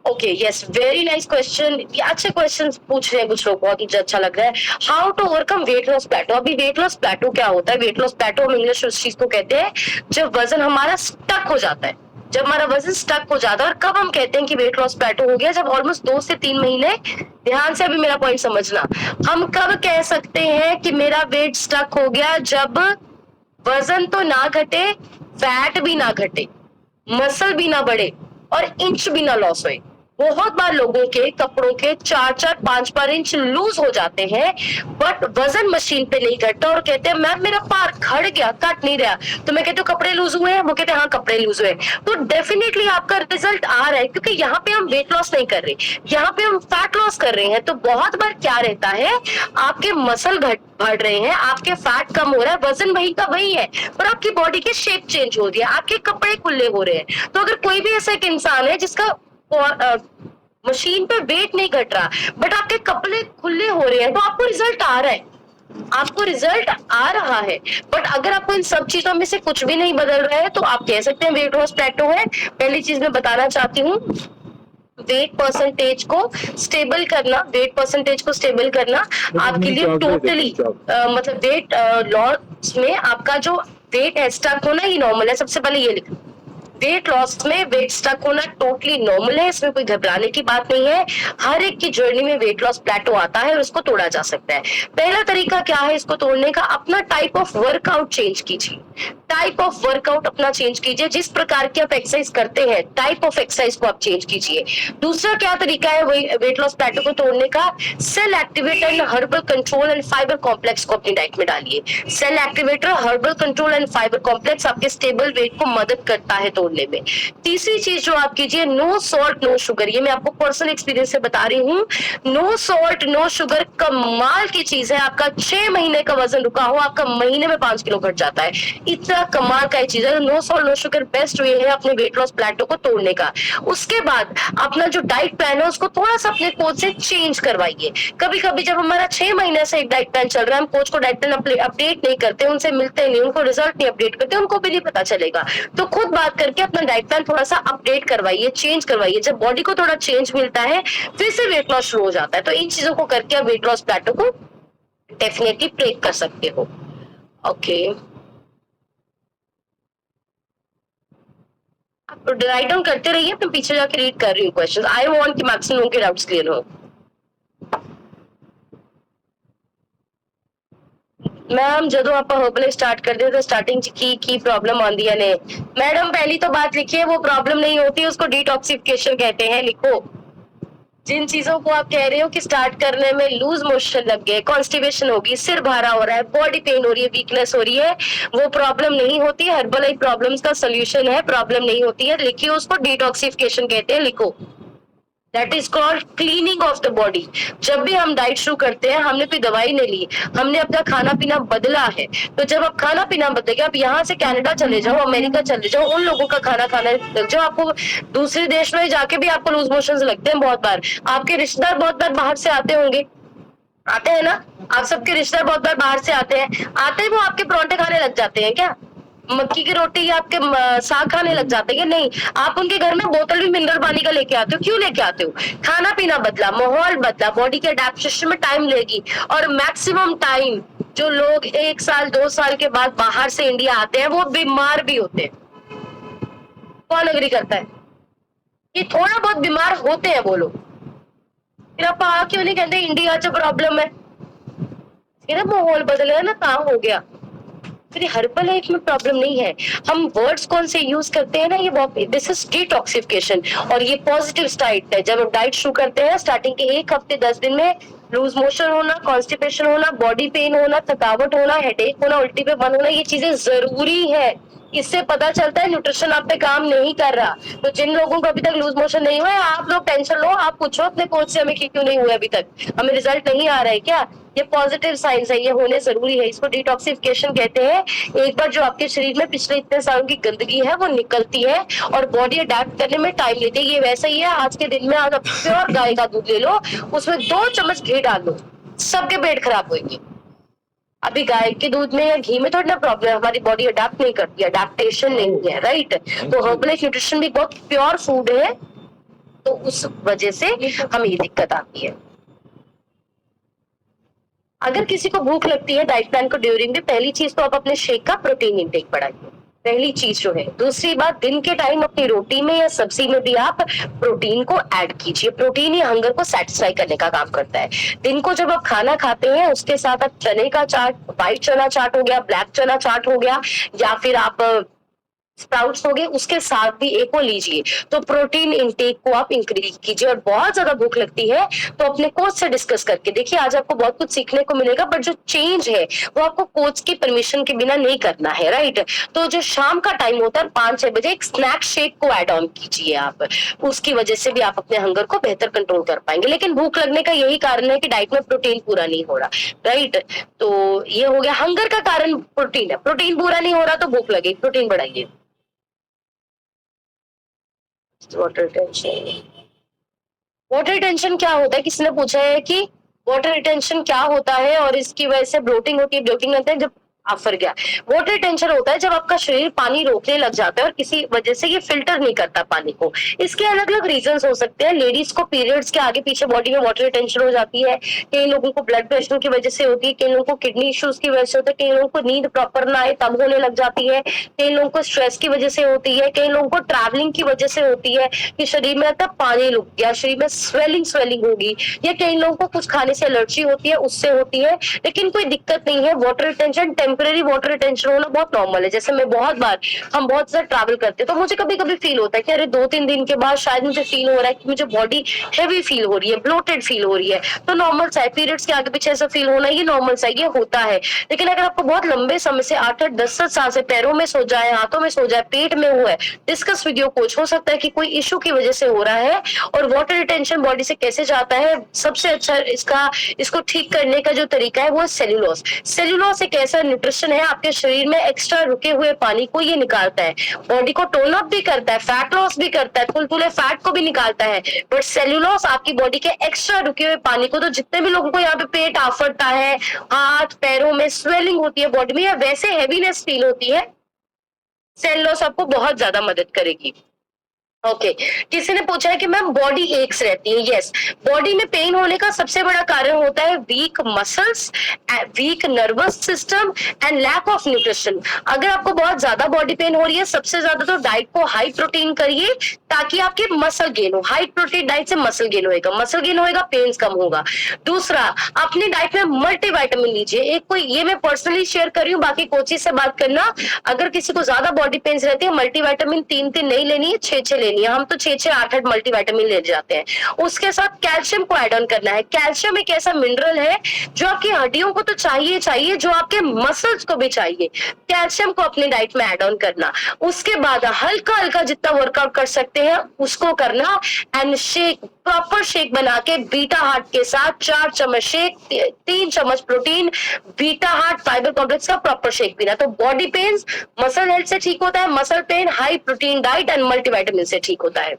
Okay, yes, very nice question. अच्छे क्वेश्चन पूछ रहे हैं कुछ लोग, बहुत मुझे अच्छा लग रहा है। How to overcome weight loss plateau. अभी वेट लॉस प्लेटो क्या होता है? वेट लॉस प्लेटो हम इंग्लिश उस चीज को कहते हैं जब वजन हमारा स्टक हो जाता है, जब हमारा वजन स्टक हो जाता है। और कब हम कहते हैं कि वेट लॉस प्लेटो हो गया? जब ऑलमोस्ट 2 से 3 महीने, ध्यान से अभी मेरा पॉइंट समझना, हम कब कह सकते हैं कि मेरा वेट स्टक हो गया? जब वजन तो ना घटे, फैट भी ना घटे, मसल भी ना बढ़े और इंच भी ना लॉस होए। बहुत बार लोगों के कपड़ों के 4-4, 5-5 इंच लूज हो जाते हैं, बट वजन मशीन पे नहीं घटता और कहते हैं मैम मेरा पार खड़ गया, कट नहीं रहा। तो मैं कहती हूँ कपड़े लूज हुए हैं, वो कहते हैं हाँ कपड़े लूज हुए। तो डेफिनेटली आपका रिजल्ट आ रहा है, क्योंकि यहाँ पे हम वेट लॉस नहीं कर रहे, यहाँ पे हम फैट लॉस कर रहे हैं। तो बहुत बार क्या रहता है, आपके मसल बढ़ रहे हैं, आपके फैट कम हो रहा है, वजन वही का वही है, पर आपकी बॉडी की शेप चेंज हो रही है, आपके कपड़े खुले हो रहे हैं। तो अगर कोई भी ऐसा एक इंसान है जिसका मशीन पे वेट नहीं घट रहा, बट आपके कपड़े खुले हो रहे हैं, तो आपको रिजल्ट आ रहा है, आपको रिजल्ट आ रहा है। बट अगर आपको इन सब चीजों में से कुछ भी नहीं बदल रहा है, तो आप कह सकते हैं वेट लॉस प्लेटो है। पहली चीज मैं बताना चाहती हूँ, वेट परसेंटेज को स्टेबल करना, वेट परसेंटेज को स्टेबल करना आपके लिए टोटली मतलब वेट लॉस में आपका जो वेट है स्टक होना ही नॉर्मल है। सबसे पहले ये लिखना, वेट लॉस में वेट स्टक होना टोटली नॉर्मल है, इसमें कोई घबराने की बात नहीं है। हर एक की जर्नी में वेट लॉस प्लेटो आता है और उसको तोड़ा जा सकता है। पहला तरीका क्या है इसको तोड़ने का, अपना टाइप ऑफ वर्कआउट चेंज कीजिए, टाइप ऑफ वर्कआउट अपना चेंज कीजिए, जिस प्रकार की आप एक्सरसाइज करते हैं टाइप ऑफ एक्सरसाइज को आप चेंज कीजिए। दूसरा क्या तरीका है वेट लॉस प्लेटो को तोड़ने का, cell activator and herbal control and fiber complex को अपनी डाइट में डालिए। Cell activator, herbal control and fiber complex आपके स्टेबल वेट को मदद करता है तोड़ने में। तीसरी चीज जो आप कीजिए, नो सॉल्ट नो शुगर, ये मैं आपको पर्सनल एक्सपीरियंस से बता रही हूँ। नो सॉल्ट नो शुगर कमाल की चीज है, आपका 6 महीने का वजन रुका हो, आपका महीने में 5 किलो घट जाता है, इतना कमाल का चीज है। No salt no sugar best way है अपने वेट लॉस प्लेटो को तोड़ने का। उसके बाद अपना जो डाइट प्लान है उसको थोड़ा सा अपने कोच से चेंज करवाइए। कभी कभी जब हमारा 6 महीने से एक डाइट प्लान चल रहा है, हम कोच को डाइट प्लान अपडेट नहीं करते, उनसे मिलते नहीं, उनको रिजल्ट नहीं अपडेट करते, उनको भी नहीं पता चलेगा। तो खुद बात करके अपना डाइट प्लान थोड़ा सा अपडेट करवाइए, चेंज करवाइए। जब बॉडी को थोड़ा चेंज मिलता है फिर से वेट लॉस शुरू हो जाता है। तो इन चीजों को करके आप वेट लॉस प्लेटो को डेफिनेटली ब्रेक कर सकते हो। ओके, आप राइट डाउन करते रहिए, मैं पीछे जाके रीड कर रही हूँ क्वेश्चन। आई वांट कि मैक्सिमम लोगों के डाउट्स क्लियर हो। मैम जो आप हर्बल स्टार्ट करते हो तो स्टार्टिंग की प्रॉब्लम आती है ने मैडम, पहली तो बात लिखिए, वो प्रॉब्लम नहीं होती, उसको डिटॉक्सिफिकेशन कहते हैं। लिखो, जिन चीजों को आप कह रहे हो कि स्टार्ट करने में लूज मोशन लग गए, कॉन्स्टिपेशन होगी, सिर भारा हो रहा है, बॉडी पेन हो रही है, वीकनेस हो रही है, वो प्रॉब्लम नहीं होती। हर्बल प्रॉब्लम्स का सोल्यूशन है, प्रॉब्लम नहीं होती है। लिखिए, उसको डिटॉक्सिफिकेशन कहते हैं। लिखो, that is called cleaning of the body. जब भी हम डाइट शुरू करते हैं, हमने कोई दवाई नहीं ली, हमने अपना खाना पीना बदला है। तो जब आप खाना पीना बदलेंगे, आप यहाँ से कनाडा चले जाओ, अमेरिका चले जाओ, उन लोगों का खाना खाने लग जाओ, आपको दूसरे देश में जाके भी आपको लूज मोशन लगते हैं बहुत बार। आपके रिश्तेदार बहुत बार बाहर से आते होंगे, आते हैं ना, आप सबके रिश्तेदार बहुत बार बाहर से आते हैं, आते ही वो आपके परोंठे खाने लग जाते हैं क्या? मक्की की रोटी या आपके साग खाने लग जाते हैं? नहीं, आप उनके घर में बोतल भी मिनरल पानी का लेके आते हो। क्यों लेके आते हो? खाना पीना बदला, माहौल बदला, बॉडी के अडेप्टेशन में टाइम लेगी। और मैक्सिमम टाइम जो लोग 1 साल 2 साल के बाद बाहर से इंडिया आते हैं, वो बीमार भी होते हैं। कौन अग्री करता है? ये थोड़ा बहुत बीमार होते हैं वो लोग। फिर आप क्यों नहीं कहते इंडिया च प्रॉब्लम है? माहौल बदल गया ना, काम हो गया। फिर हर्बल लाइफ में प्रॉब्लम नहीं है। हम वर्ड्स कौन से यूज करते हैं ना, ये बहुत, दिस इज डिटॉक्सिफिकेशन, और ये पॉजिटिव डाइट है। जब हम डाइट शुरू करते हैं, स्टार्टिंग के 1 हफ्ते 10 दिन में लूज मोशन होना, कॉन्स्टिपेशन होना, बॉडी पेन होना, थकावट होना, हेडेक होना, उल्टी पे मन होना, ये चीजें जरूरी है। इससे पता चलता है न्यूट्रिशन आप पे काम नहीं कर रहा। तो जिन लोगों को अभी तक लूज मोशन नहीं हुआ है, आप लोग टेंशन लो, आप पूछो अपने कोच से हमें क्यों नहीं हुआ अभी तक, हमें रिजल्ट नहीं आ रहा है क्या? ये पॉजिटिव साइंस है, ये होने जरूरी है। इसको डिटॉक्सिफिकेशन कहते हैं। एक बार जो आपके शरीर में पिछले इतने सालों की गंदगी है वो निकलती है और बॉडी अडेप्ट करने में टाइम लेती है। ये वैसा ही है, आज के दिन में आज आप प्योर गाय का दूध ले लो, उसमें 2 चम्मच घी डाल दो, सबके पेट खराब होंगे। अभी गाय के दूध में या घी में थोड़ा ना प्रॉब्लम है, हमारी बॉडी अडेप्ट नहीं करती, अडेप्टेशन नहीं है, राइट? तो हर्बल न्यूट्रिशन भी बहुत प्योर फूड है, तो उस वजह से हमें ये दिक्कत आती है। अगर किसी को भूख लगती है डाइट प्लान को ड्यूरिंग में, पहली चीज तो आप अपने शेक का प्रोटीन इंटेक बढ़ाइए, पहली चीज जो है। दूसरी बात, दिन के टाइम अपनी रोटी में या सब्जी में भी आप प्रोटीन को ऐड कीजिए। प्रोटीन ही हंगर को सेटिस्फाई करने का काम करता है। दिन को जब आप खाना खाते हैं, उसके साथ आप चने का चाट, व्हाइट चना चाट हो गया, ब्लैक चना चाट हो गया, या फिर आप स्प्राउट्स हो गए, उसके साथ भी एक वो लीजिए। तो प्रोटीन इंटेक को आप इंक्रीज कीजिए। और बहुत ज्यादा भूख लगती है तो अपने कोच से डिस्कस करके देखिए। आज आपको बहुत कुछ सीखने को मिलेगा, बट जो चेंज है वो आपको कोच की परमिशन के बिना नहीं करना है, राइट। तो जो शाम का टाइम होता है 5-6 बजे, एक स्नैक शेक को ऐड ऑन कीजिए आप। उसकी वजह से भी आप अपने हंगर को बेहतर कंट्रोल कर पाएंगे। लेकिन भूख लगने का यही कारण है कि डाइट में प्रोटीन पूरा नहीं हो रहा, राइट। तो ये हो गया हंगर का कारण, प्रोटीन है। प्रोटीन पूरा नहीं हो रहा तो भूख लगेगी, प्रोटीन बढ़ाइए। वाटर रिटेंशन, वाटर रिटेंशन क्या होता है? किसी ने पूछा है कि वाटर रिटेंशन क्या होता है और इसकी वजह से ब्लोटिंग होती है। ब्लोटिंग होता है जब फर गया। वाटर रिटेंशन होता है जब आपका शरीर पानी रोकने लग जाता है और किसी वजह से ये फिल्टर नहीं करता पानी को। इसके अलग अलग रीजंस हो सकते हैं। लेडीज को पीरियड्स के आगे पीछे बॉडी में वाटर रिटेंशन हो जाती है, कई लोगों को ब्लड प्रेशर की वजह से होती है, कई लोगों को किडनी इश्यूज की वजह से होता है, कई लोगों को नींद प्रॉपर ना आए तब होने लग जाती है, कई लोगों को स्ट्रेस की वजह से होती है, कई लोगों को ट्रैवलिंग की वजह से होती है कि शरीर में तब पानी रुक गया, शरीर में स्वेलिंग होगी, या कई लोगों को कुछ खाने से एलर्जी होती है, उससे होती है। लेकिन कोई दिक्कत नहीं है। Water retention, temporary water retention होना बहुत नॉर्मल है। जैसे मैं बहुत बार, हम बहुत ज्यादा ट्रैवल करते हैं तो मुझे कभी कभी फील होता है कि अरे 2-3 दिन के बाद शायद मुझे फील हो रहा है कि मुझे बॉडी हैवी फील हो रही है, ब्लोटेड फील हो रही है। तो नॉर्मल सा है, पीरियड्स के आगे पीछे ऐसा फील होना ये नॉर्मल सा, ये होता है। लेकिन अगर आपको बहुत लंबे समय से 8-8, 10-10 साल से पैरों में सो जाए, हाथों में सो जाए, पेट में हुआ है, डिस्कस विद योर कोच। हो सकता है कि कोई इशू की वजह से हो रहा है। और वाटर रिटेंशन बॉडी से कैसे जाता है, सबसे अच्छा इसको ठीक करने का जो तरीका है वो है सेल्यूलोज। सेल्यूलोज एक ऐसा न्यूट्रिशन है आपके शरीर में एक्स्ट्रा रुके हुए पानी को ये निकालता है, बॉडी को टोन अप भी करता है, फैट लॉस भी करता है, तुलतुले फैट को भी निकालता है। बट सेल्यूलोज आपकी बॉडी के एक्स्ट्रा रुके हुए पानी को, तो जितने भी लोगों को यहाँ पे पेट आफरता है, हाथ पैरों में स्वेलिंग होती है, बॉडी में या वैसे हैवीनेस फील होती है, सेल्यूलोज आपको बहुत ज्यादा मदद करेगी। ओके किसी ने पूछा है कि मैम बॉडी एक्स रहती है। यस, बॉडी में पेन होने का सबसे बड़ा कारण होता है weak muscles, weak nervous system and lack of nutrition. अगर आपको बहुत ज्यादा बॉडी पेन हो रही है, सबसे ज्यादा तो डाइट को हाई प्रोटीन करिए ताकि आपके मसल गेन हो। हाई प्रोटीन डाइट से मसल गेन होएगा, मसल गेन होएगा, पेन्स कम होगा। दूसरा, अपनी डाइट में मल्टीविटामिन लीजिए। एक कोई, ये मैं पर्सनली शेयर कर रही हूँ, बाकी कोचिज से बात करना। अगर किसी को ज्यादा बॉडी पेन्स रहती है, मल्टीविटामिन 3-3 नहीं लेनी है, 6-6 लेनी है। हम तो 6-6, 8-8 मल्टीविटामिन ले जाते हैं। उसके साथ कैल्शियम को ऐड ऑन करना है। कैल्शियम एक ऐसा मिनरल है जो आपकी हड्डियों को तो चाहिए, जो आपके मसल्स को भी चाहिए। कैल्शियम को अपनी डाइट में ऐड ऑन करना। उसके बाद हल्का हल्का जितना वर्कआउट कर सकते हैं उसको करना। एंड शेक, प्रॉपर शेक बना के बीटा हार्ट के साथ 4 चम्मच शेक, 3 चम्मच protein, beta heart fibre complex का प्रॉपर शेक पीना। तो बॉडी पेन मसल हेल्थ से ठीक होता है, muscle pain high protein diet and multivitamin से ठीक होता है।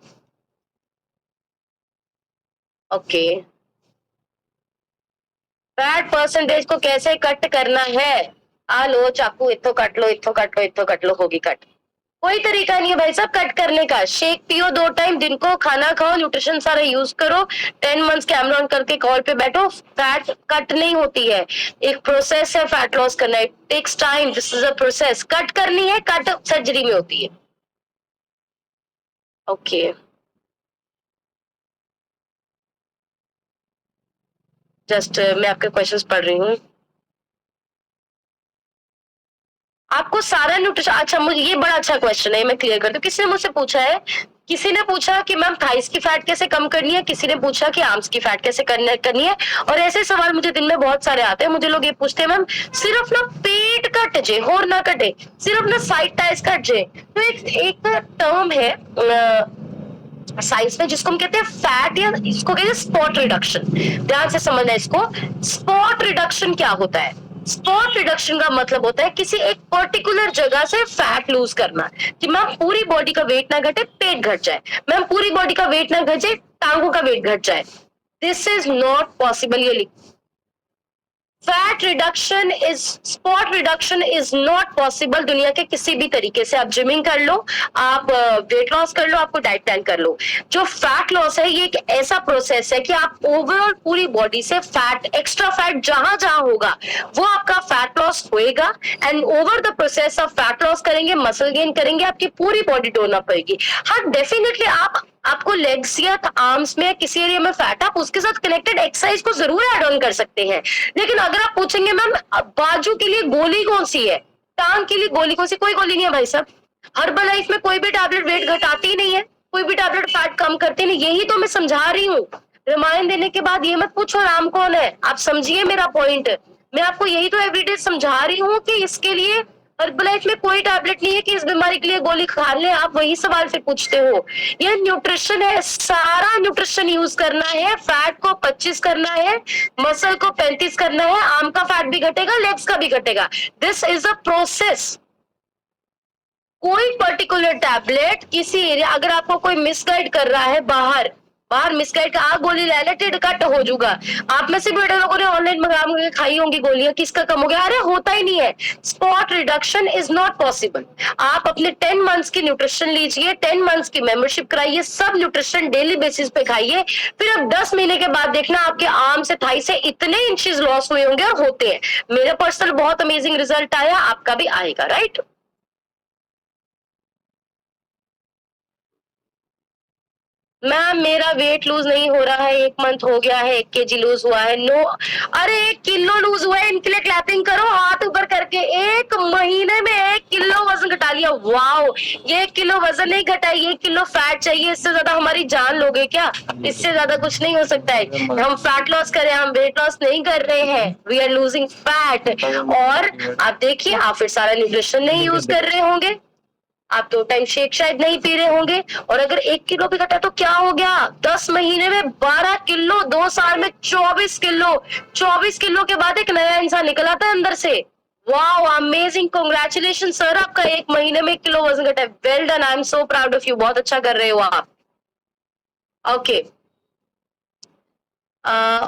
ओके, फैट परसेंटेज को कैसे कट करना है? आ लो चाकू, इतो कट लो, इतो कट लो, इतो कट लो, होगी कट। कोई तरीका नहीं है भाई साहब कट करने का। शेक पियो 2 टाइम दिन को, खाना खाओ, न्यूट्रिशन सारा यूज करो, 10 मंथ्स कैमरा ऑन करके कॉल पे बैठो। फैट कट नहीं होती है, एक प्रोसेस है फैट लॉस करना। It takes time, this is a process. Cut करनी है, कट सर्जरी में होती है। ओके जस्ट मैं आपके क्वेश्चंस पढ़ रही हूँ। आपको सारा न्यूट्रिशन, अच्छा मुझे ये बड़ा अच्छा क्वेश्चन है, मैं क्लियर कर दूं। किसी ने मुझसे पूछा है, किसी ने पूछा कि मैम थाइस की फैट कैसे कम करनी है, किसी ने पूछा कि आर्म्स की फैट कैसे करनी है। और ऐसे सवाल मुझे दिन में बहुत सारे आते हैं। मुझे लोग ये पूछते हैं मैम सिर्फ ना पेट कट जे और ना कटे, सिर्फ ना साइड टाइस कट जे। तो एक टर्म है साइंस में जिसको हम कहते हैं फैट, या इसको कहते हैं स्पॉट रिडक्शन। ध्यान से समझना इसको। स्पॉट रिडक्शन क्या होता है? स्पॉट रिडक्शन का मतलब होता है किसी एक पर्टिकुलर जगह से फैट लूज करना। कि मैम पूरी बॉडी का वेट ना घटे, पेट घट जाए, मैम पूरी बॉडी का वेट ना घटे, टांगों का वेट घट जाए। This is not possible. ये fat reduction is, spot reduction is not possible दुनिया के किसी भी तरीके से। आप जिमिंग कर लो, आप वेट लॉस कर लो, आपको डाइट प्लान कर लो। जो फैट लॉस है ये एक ऐसा प्रोसेस है कि आप ओवरऑल पूरी बॉडी से फैट, एक्स्ट्रा फैट जहां जहां होगा वो आपका फैट लॉस होएगा। And over the process of fat loss करेंगे, मसल गेन करेंगे, आपकी पूरी बॉडी टोन अप होगी। हाँ डेफिनेटली आपको लेग्स या आर्म्स में किसी एरिया में फैट, आप उसके साथ कनेक्टेड एक्सरसाइज को जरूर ऐड ऑन कर सकते हैं। लेकिन अगर आप पूछेंगे मैम बाजू के लिए गोली कौन सी है, टांग के लिए गोली कौन सी, कोई गोली नहीं है भाई साहब। हर्बल लाइफ में कोई भी टैबलेट वेट घटाती नहीं है, कोई भी टैबलेट फैट कम करती नहीं, यही तो मैं समझा रही हूँ। रामायण देने के बाद ये मत पूछो राम कौन है, आप समझिए मेरा पॉइंट। मैं आपको यही तो एवरीडे समझा रही हूँ कि इसके लिए हर्बल लाइफ में कोई टैबलेट नहीं है कि इस बीमारी के लिए गोली खा ले, आप वही सवाल फिर पूछते हो। ये न्यूट्रिशन है, सारा न्यूट्रिशन यूज करना है, फैट को 25 करना है, मसल को 35 करना है, आर्म का फैट भी घटेगा, लेग्स का भी घटेगा। This is a process. कोई पर्टिकुलर टैबलेट किसी एरिया, अगर आपको कोई मिसगाइड कर रहा है बाहर बाहर मिसगाइड का, आप गोली ले लेटेड कट हो जाऊगा। आप में से भी बड़े लोगों ने ऑनलाइन मंगा के खाई होंगी गोलियां, किसका कम हो गया? अरे होता ही नहीं है। Spot reduction is not possible. आप अपने 10 मंथ्स की न्यूट्रिशन लीजिए, 10 मंथ्स की मेंबरशिप कराइए, सब न्यूट्रिशन डेली बेसिस पे खाइए, फिर अब 10 महीने के बाद देखना आपके आर्म से थाई से इतने इंचेस लॉस हुए होंगे, और होते हैं। मेरा पर्सनल बहुत अमेजिंग रिजल्ट आया, आपका भी आएगा, राइट? मैम मेरा वेट लूज नहीं हो रहा है, 1 मंथ हो गया है, 1 केजी लूज हुआ है। नो, अरे 1 किलो लूज हुआ है, इनके लिए क्लैपिंग करो हाथ ऊपर करके। 1 महीने में 1 किलो वजन घटा लिया, वाओ। ये 1 किलो वजन नहीं घटा, 1 किलो फैट चाहिए, इससे ज्यादा हमारी जान लोगे क्या? इससे ज्यादा कुछ नहीं हो सकता है। हम फैट लॉस करें, हम वेट लॉस नहीं कर रहे हैं, वी आर लूजिंग फैट। और आप देखिए, आप फिर सारा न्यूट्रिशन नहीं यूज कर रहे होंगे, आप 2 टाइम शेक शायद नहीं पी रहे होंगे, और अगर 1 किलो भी घटा तो क्या हो गया? 10 महीने में 12 किलो, 2 साल में 24 किलो। 24 किलो के बाद एक नया इंसान निकल आता है अंदर से। वाओ, अमेजिंग, कांग्रेचुलेशन सर, आपका 1 महीने में 1 किलो वजन घटा है। Well done, I am so proud of you, बहुत अच्छा कर रहे हो आप। ओके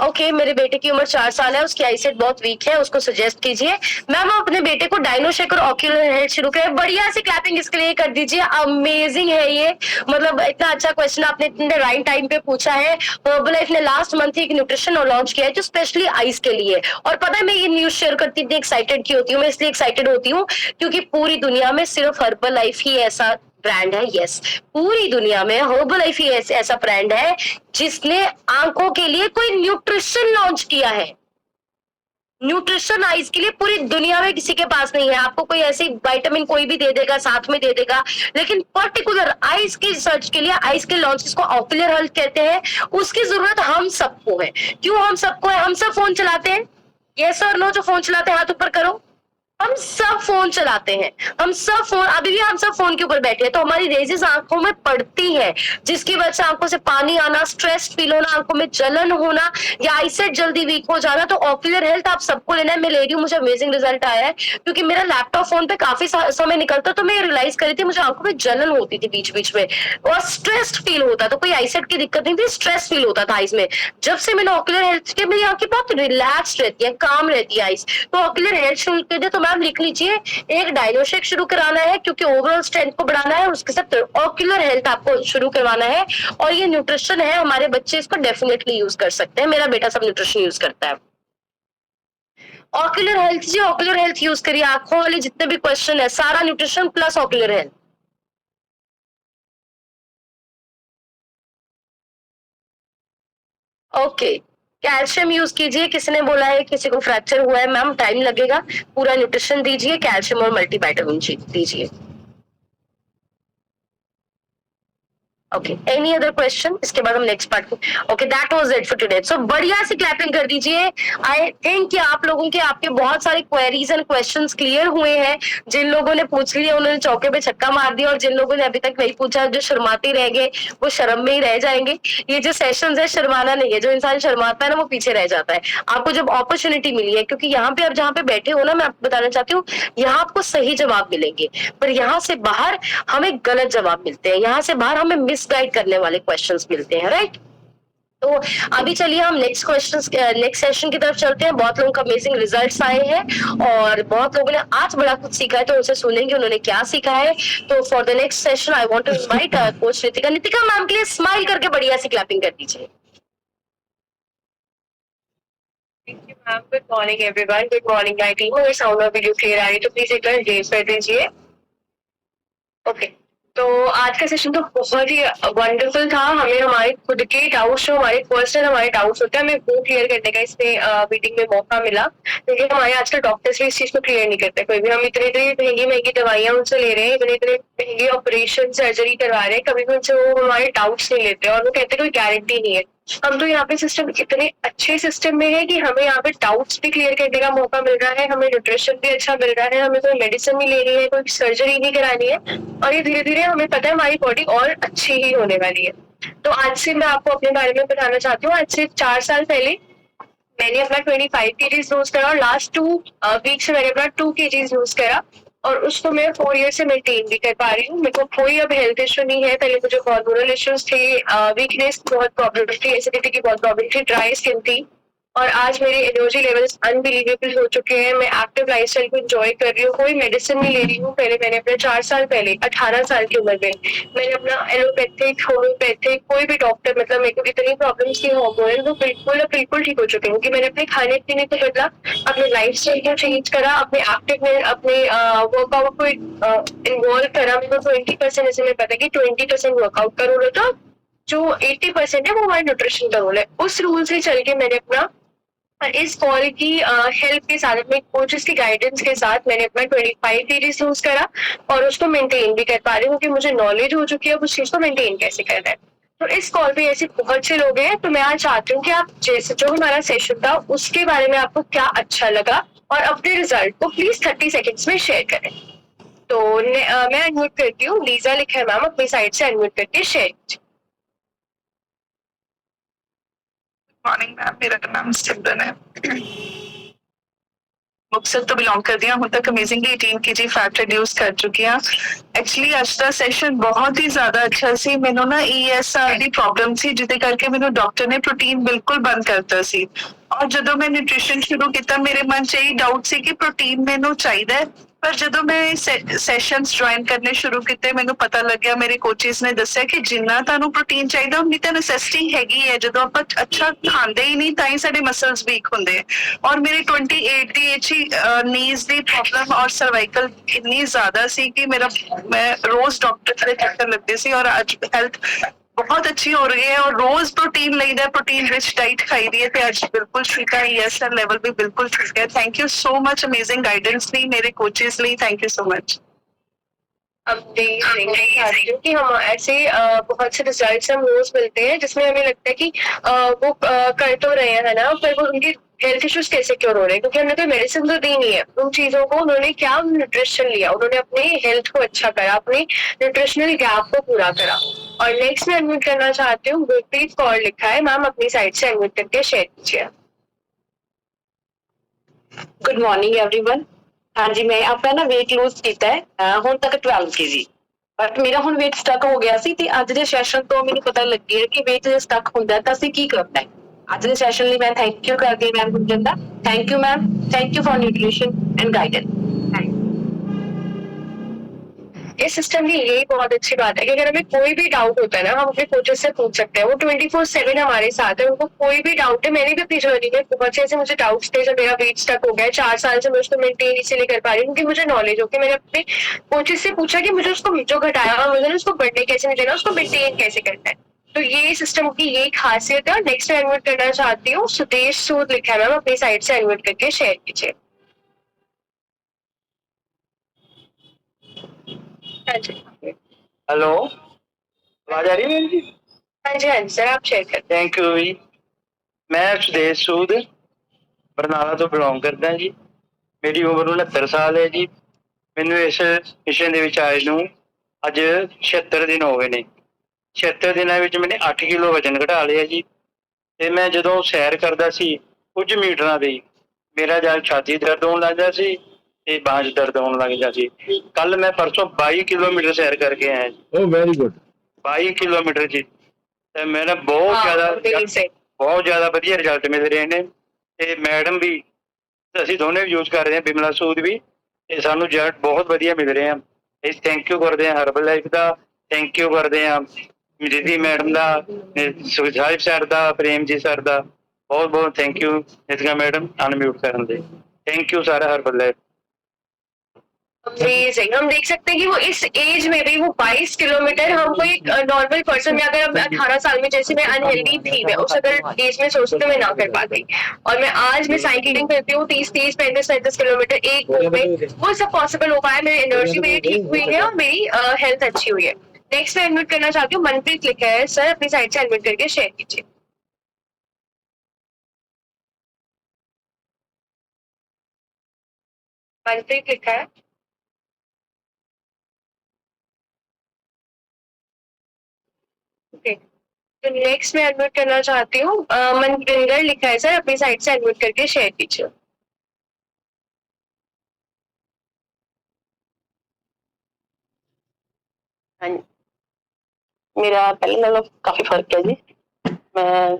ओके, मेरे बेटे की उम्र 4 साल है, उसकी आईसेट बहुत वीक है, उसको सजेस्ट कीजिए। मैम अपने बेटे को डायनोशेक और ऑक्यूलर हेल्थ शुरू करें। बढ़िया सी क्लैपिंग इसके लिए कर दीजिए, अमेजिंग है ये। मतलब इतना अच्छा क्वेश्चन आपने इतने राइट टाइम पे पूछा है। हर्बलाइफ ने लास्ट मंथ ही एक न्यूट्रिशन लॉन्च किया है जो स्पेशली आइस के लिए। और पता है मैं ये न्यूज शेयर करती इतनी एक्साइटेड की होती हूँ, मैं इसलिए एक्साइटेड होती हूँ क्योंकि पूरी दुनिया में सिर्फ हर्बल लाइफ ही ऐसा ब्रांड है। यस, पूरी दुनिया में हर्बल लाइफ ही ऐसा ब्रांड है जिसने आंखों के लिए कोई न्यूट्रिशन लॉन्च किया है। न्यूट्रिशन आइज के लिए पूरी दुनिया में किसी के पास नहीं है। आपको कोई ऐसी विटामिन कोई भी दे देगा, साथ में दे देगा, लेकिन पर्टिकुलर आइज की रिसर्च के लिए, आइज के लॉन्चेस को ऑक्यूलर हेल्थ कहते हैं, उसकी जरूरत हम सबको है। क्यों हम सबको है? हम सब फोन चलाते हैं। यस और नो, जो फोन चलाते हैं हाथ ऊपर करो। हम सब फोन चलाते हैं, हम सब फोन, अभी भी हम सब फोन के ऊपर बैठे हैं, तो हमारी रेजेस आंखों में पड़ती है, जिसकी वजह से आंखों से पानी आना, स्ट्रेस फील होना, आंखों में जलन होना, या आईसेट जल्दी वीक हो जाना। तो ऑक्यूलर हेल्थ आप सबको लेना है, मैं ले रही हूँ, मुझे अमेजिंग रिजल्ट आया है। क्योंकि मेरा लैपटॉप फोन पे काफी समय निकलता, तो मैं रियलाइज करी थी मुझे आंखों में जलन होती थी बीच बीच में, और स्ट्रेस फील होता। तो कोई आईसेट की दिक्कत नहीं थी, स्ट्रेस फील होता था आइस में। जब से मैंने ऑक्यूलर हेल्थ के, मेरी आंखें बहुत रिलैक्स रहती है, काम रहती है आइस। तो ऑक्यूलर हेल्थ शुरू कर दे, तो मैम लिख लीजिए, एक डायनोशेक शुरू कराना है क्योंकि ओवरऑल स्ट्रेंथ को बढ़ाना है, उसके साथ ऑक्यूलर हेल्थ आपको शुरू करवाना है। और ये न्यूट्रिशन है, हमारे बच्चे इसको डेफिनेटली यूज कर सकते हैं, मेरा बेटा सब न्यूट्रिशन यूज करता है। ऑक्यूलर हेल्थ जी, ऑक्यूलर हेल्थ यूज करिए, आंखों वाले जितने भी क्वेश्चन है, सारा nutrition plus ocular health. Okay, calcium use कीजिए, किसी ने बोला है किसी को फ्रैक्चर हुआ है, मैम टाइम लगेगा, पूरा न्यूट्रिशन दीजिए, कैल्शियम और मल्टीविटामिन दीजिए। Okay, any other question? इसके बाद हम नेक्स्ट पार्ट को, okay, that was it for today. So बढ़िया सी क्लैपिंग कर दीजिए। आई थिंक कि आप लोगों के, आपके बहुत सारे क्वेरीज एंड क्वेश्चंस क्लियर हुए हैं। जिन लोगों ने पूछ लिया उन्होंने चौके पे छक्का मार दिया, और जिन लोगों ने अभी तक नहीं पूछा, जो शर्माते रह गए, वो शर्म में ही रह जाएंगे। ये जो सेशंस है, शर्माना नहीं है, जो इंसान शर्माता है ना, वो पीछे रह जाता है। आपको जब अपॉर्चुनिटी मिली है, क्योंकि यहाँ पे आप जहाँ पे बैठे हो ना, मैं आपको बताना चाहती हूँ, यहाँ आपको सही जवाब मिलेंगे, पर यहाँ से बाहर हमें गलत जवाब मिलते हैं, यहाँ से बाहर हमें मिसगाइड करने वाले क्वेश्चंस मिलते हैं, राइट? तो अभी चलिए हम नेक्स्ट सेशन की तरफ चलते हैं। बहुत लोगों का अमेजिंग रिजल्ट्स आए हैं, और बहुत लोगों ने आज बड़ा कुछ सीखा है, तो उनसे सुनेंगे उन्होंने क्या सीखा है। तो for the next session I want to invite coach Nitika ma'am के लिए स्माइल करके बढ़िया सी क्लैपिंग कर दीजिए। Thank you ma'am, good morning everyone, good morning I team. Sound और वीडियो क्लियर आ रही है तो प्लीज एक बार रेज कर दीजिए। ओके, तो आज का सेशन तो बहुत ही वंडरफुल था। हमें हमारे खुद के डाउट्स, जो हमारे पर्सनल हमारे डाउट्स होते हैं, हमें वो क्लियर करने का इसमें मीटिंग में मौका मिला, क्योंकि हमारे आजकल डॉक्टर्स भी इस चीज को क्लियर नहीं करते कोई भी। हम इतनी इतनी महंगी महंगी दवाइयां उनसे ले रहे हैं, इतने इतने महंगे ऑपरेशन सर्जरी करवा रहे हैं, कभी भी उनसे वो हमारे डाउट्स नहीं लेते और वो कहते कोई गारंटी नहीं है। हम तो यहाँ पे सिस्टम इतने अच्छे सिस्टम में है कि हमें यहाँ पे डाउट्स भी क्लियर करने का मौका मिल रहा है, हमें न्यूट्रिशन भी अच्छा मिल रहा है, हमें कोई मेडिसिन नहीं लेनी है, कोई सर्जरी नहीं करानी है, और ये धीरे धीरे हमें पता है हमारी बॉडी और अच्छी ही होने वाली है। तो आज से मैं आपको अपने बारे में बताना चाहती हूँ। आज से 4 साल पहले मैंने अपना 25 kgs लूज करा और लास्ट 2 वीक से मैंने अपना 2 kgs लूज करा, और उसको मैं 4 ईयर से मेंटेन भी कर पा रही हूँ। मेरे को कोई अब हेल्थ इश्यू नहीं है। पहले मुझे हॉर्मोनल इश्यूज थे, वीकनेस बहुत प्रॉब्लम थी, एसिडिटी की बहुत प्रॉब्लम थी, ड्राई स्किन थी, और आज मेरे एनर्जी लेवल्स अनबिलीवेबल हो चुके हैं। मैं एक्टिव लाइफस्टाइल को एंजॉय कर रही हूँ, कोई मेडिसिन नहीं ले रही हूँ। पहले मैंने अपने 4 साल पहले 18 साल की उम्र में मैंने अपना एलोपैथिक होम्योपैथिक कोई भी डॉक्टर, मतलब मेरे को इतनी प्रॉब्लम्स थी हॉर्मोनल, वो बिल्कुल बिल्कुल ठीक हो चुके हैं कि मैंने अपने खाने पीने को बदला, अपने लाइफस्टाइल को चेंज करा, अपने एक्टिव अपने वर्कआउट को इन्वॉल्व करा। मेरे को 20% ऐसे में पता है कि 20% वर्कआउट का रोल होता, जो 80% है वो हमारे न्यूट्रिशन का रोल है। उस रूल से चल के मैंने अपना इस कॉल की हेल्प के साथ, अपने कोचेस की गाइडेंस के साथ, मैंने अपना 25 kgs लूज करा और उसको मेंटेन भी कर पा रही हूँ, क्योंकि मुझे नॉलेज हो चुकी है उस चीज को मेंटेन कैसे करना है। तो इस कॉल पे ऐसे बहुत से लोग हैं, तो मैं आज चाहती हूँ कि आप जैसे जो हमारा सेशन था उसके बारे में आपको क्या अच्छा लगा और अपने रिजल्ट को प्लीज 30 सेकेंड्स में शेयर करें। तो मैं अनम्यूट करती हूँ, लीजा लिखा है मैम, अपनी साइड से अनम्यूट करके शेयर। मॉर्निंग मैम, मेरा नाम सिमरन है। मुक्तसर तो बिलोंग करदी ਹਾਂ, ਹੁਣ तक अमेजिंगली 18 kg फैट रिड्यूस कर चुकी ਹਾਂ। एक्चुअली ਅੱਜ ਦਾ ਸੈਸ਼ਨ ਬਹੁਤ ਹੀ ਜ਼ਿਆਦਾ ਅੱਛਾ ਸੀ। ਮੈਨੂੰ ਨਾ ESR ਦੀ ਪ੍ਰੋਬਲਮ ਸੀ, ਜਿਹਦੇ ਕਰਕੇ ਮੈਨੂੰ ਡਾਕਟਰ ਨੇ ਪ੍ਰੋਟੀਨ ਬਿਲਕੁਲ ਬੰਦ ਕਰਤਾ ਸੀ। ਔਰ ਜਦੋਂ ਮੈਂ ਨਿਊਟ੍ਰੀਸ਼ਨ ਸ਼ੁਰੂ ਕੀਤਾ, ਮੇਰੇ ਮਨ 'ਚ ਇਹ ਡਾਊਟ ਸੀ ਕਿ ਪ੍ਰੋਟੀਨ ਮੈਨੂੰ ਚਾਹੀਦਾ ਹੈ, ਪਰ ਜਦੋਂ ਮੈਂ ਸੈਸ਼ਨਸ ਜੁਆਇਨ ਕਰਨੇ ਸ਼ੁਰੂ ਕੀਤੇ, ਮੈਨੂੰ ਪਤਾ ਲੱਗਿਆ, ਮੇਰੇ ਕੋਚਿਸ ਨੇ ਦੱਸਿਆ ਕਿ ਜਿੰਨਾ ਤੁਹਾਨੂੰ ਪ੍ਰੋਟੀਨ ਚਾਹੀਦਾ ਉਨੀ ਤਾਂ ਨੈਸੈਸਿਟੀ ਹੈਗੀ ਹੈ। ਜਦੋਂ ਆਪਾਂ ਅੱਛਾ ਖਾਂਦੇ ਹੀ ਨਹੀਂ, ਤਾਂ ਹੀ ਸਾਡੇ ਮਸਲਸ ਵੀਕ ਹੁੰਦੇ। ਔਰ ਮੇਰੇ 28 ਦੀ ਏਜ ਹੀ ਨੀਜ਼ ਦੀ ਪ੍ਰੋਬਲਮ ਔਰ ਸਰਵਾਈਕਲ ਇੰਨੀ ਜ਼ਿਆਦਾ ਸੀ ਕਿ ਮੈਂ ਰੋਜ਼ ਡਾਕਟਰ ਦੇ ਚੱਕਰ ਲੱਗਦੇ ਸੀ। ਔਰ ਅੱਜ ਹੈਲਥ बहुत अच्छी हो रही है और रोज प्रोटीन लेना है, प्रोटीन रिच डाइट खाई दी है, तो आज बिल्कुल ठीक है। ESR लेवल भी बिल्कुल ठीक है। Thank you so much, amazing guidance ली मेरे कोचेस ली, थैंक यू सो मच। क्योंकि हम ऐसे बहुत से रिजल्ट्स हम रोज मिलते हैं जिसमें हमें लगता है कि वो कर तो रहे हैं ना, पर वो उनकी हेल्थ इश्यूज कैसे क्योर हो रहे हैं, क्योंकि हमने कोई मेडिसिन तो दी नहीं है उन चीजों को। उन्होंने क्या न्यूट्रिशन लिया, उन्होंने अपने हेल्थ को अच्छा करा, अपने न्यूट्रिशनल गैप को पूरा करा। और नेक्स्ट मैं अनम्यूट करना चाहती हूँ, गुरप्रीत कौर लिखा है मैम, अपनी साइड से अनम्यूट करके शेयर कीजिए। Good morning everyone. हाँ जी, मैं अपना ना वेट लूज किया है ਹੁਣ ਤੱਕ 12 kg, ਬਟ ਮੇਰਾ ਹੁਣ weight ਸਟਕ ਹੋ ਗਿਆ ਸੀ, ਤੇ ਅੱਜ ਦੇ ਸੈਸ਼ਨ ਤੋਂ ਮੈਨੂੰ ਪਤਾ ਲੱਗਿਆ ਕਿ weight ਜੇ ਸਟਕ ਹੁੰਦਾ ਤਾਂ ਅਸੀਂ ਕੀ ਕਰਨਾ ਹੈ। ਅੱਜ ਦੇ ਸੈਸ਼ਨ ਲਈ ਮੈਂ ਥੈਂਕ ਯੂ ਕਰਦੀ ਹਾਂ ma'am Gunjan the. Thank you ma'am, thank you for nutrition and guidance. इस सिस्टम की यही बहुत अच्छी बात है कि अगर हमें कोई भी डाउट होता है ना, हम अपने कोचेस से पूछ सकते हैं। वो 24/7 हमारे साथ है, उनको कोई भी डाउट है। मैंने भी अपनी जर्नी में बहुत से ऐसे मुझे डाउट्स थे जब मेरा वेट स्टक हो गया। 4 साल से मैं उसको मेंटेन इसलिए कर पा रही हूँ क्योंकि मुझे नॉलेज हो कि मैंने अपने कोचेस से पूछा कि मुझे उसको जो घटाया मुझे उसको बढ़ने कैसे नहीं देना, उसको मेंटेन कैसे करना है। तो ये सिस्टम की यही खासियत है। और नेक्स्ट मैं एडमिट करना चाहती हूँ, सुदेश सूद लिखा है मैम, अपनी साइड से एडमिट करके शेयर कीजिए। हेलो, आवाज आ रही है मेरी? हाँ जी सर, आप शेयर कर। थैंक यू जी। मैं सुदेश सूद बरनाला तो बिलोंग करदा जी। मेरी उम्र 69 साल है जी। मैनू इस मिशन ਦੇ ਵਿੱਚ ਆਏ ਨੂੰ ਅੱਜ 76 दिन ਹੋ ਗਏ ਨੇ। 76 ਦਿਨਾਂ ਵਿੱਚ मैंने 8 किलो वजन घटा लिया जी। ਤੇ ਮੈਂ ਜਦੋਂ ਸੈਰ ਕਰਦਾ ਸੀ ਕੁਝ ਮੀਟਰਾਂ ਦੇ ਮੇਰਾ ਜਦ ਛਾਤੀ ਦਰਦ ਹੋਣ ਲੱਗਦਾ ਸੀ ਤੇ ਬਾਂਹ 'ਚ ਦਰਦ ਹੋਣ ਲੱਗ ਜਾਂਦਾ ਸੀ। ਕੱਲ ਮੈਂ ਪਰਸੋਂ 22 किलोमीटर सैर करके आया जी। Oh, very good. 22 किलोमीटर जी। ਤੇ ਮੇਰਾ ਬਹੁਤ ਜ਼ਿਆਦਾ ਵਧੀਆ ਰਿਜ਼ਲਟ ਮਿਲ ਰਹੇ ਨੇ। ਤੇ ਮੈਡਮ ਵੀ, ਅਸੀਂ ਦੋਨੇ ਵੀ ਯੂਜ਼ ਕਰ ਰਹੇ ਹਾਂ, ਬਿਮਲਾ ਸੂਦ ਵੀ, ਤੇ ਸਾਨੂੰ ਰਿਜ਼ਲਟ ਬਹੁਤ ਵਧੀਆ ਮਿਲ ਰਹੇ ਆ। ਅਸੀਂ ਥੈਂਕ ਯੂ ਕਰਦੇ ਹਾਂ herbal life the, thank you ਕਰਦੇ ਹਾਂ ਰਿਧੀ ਮੈਡਮ ਦਾ, ਸਾਹਿਬ ਸਰ ਦਾ, ਪ੍ਰੇਮ ਜੀ ਸਰ ਦਾ, ਬਹੁਤ ਬਹੁਤ thank you Nitika madam unmute ਕਰਨ ਦੇ। ਥੈਂਕ ਯੂ ਸਾਰਾ ਹਰਬਲ ਲਾਈਫ। अमेजिंग। हम देख सकते हैं कि वो इस एज में भी वो 22 किलोमीटर, हमको एक नॉर्मल पर्सन में, अगर 18 साल में जैसे मैं अनहेल्दी थी, मैं उस अगर एज में सोचती तो मैं ना कर पाती, और मैं आज मैं साइकिलिंग करती हूँ 30 35 35 किलोमीटर एक वो में, वो सब पॉसिबल हो पाया। मेरी एनर्जी मेरी ठीक हुई है और मेरी हेल्थ अच्छी हुई है। नेक्स्ट मैं एडमिट करना चाहती हूँ, मनप्रीत लिखा है, सर अपनी साइड से एडमिट करके शेयर कीजिए। मनप्रीत लिखा है। ओके, तो नेक्स्ट मैं एडमिट करना चाहती हूँ, मनविंदर लिखा है, सर अपनी साइड से एडमिट करके शेयर कीजिए। हाँ जी, मेरा पहले नालों काफी फर्क है जी। मैं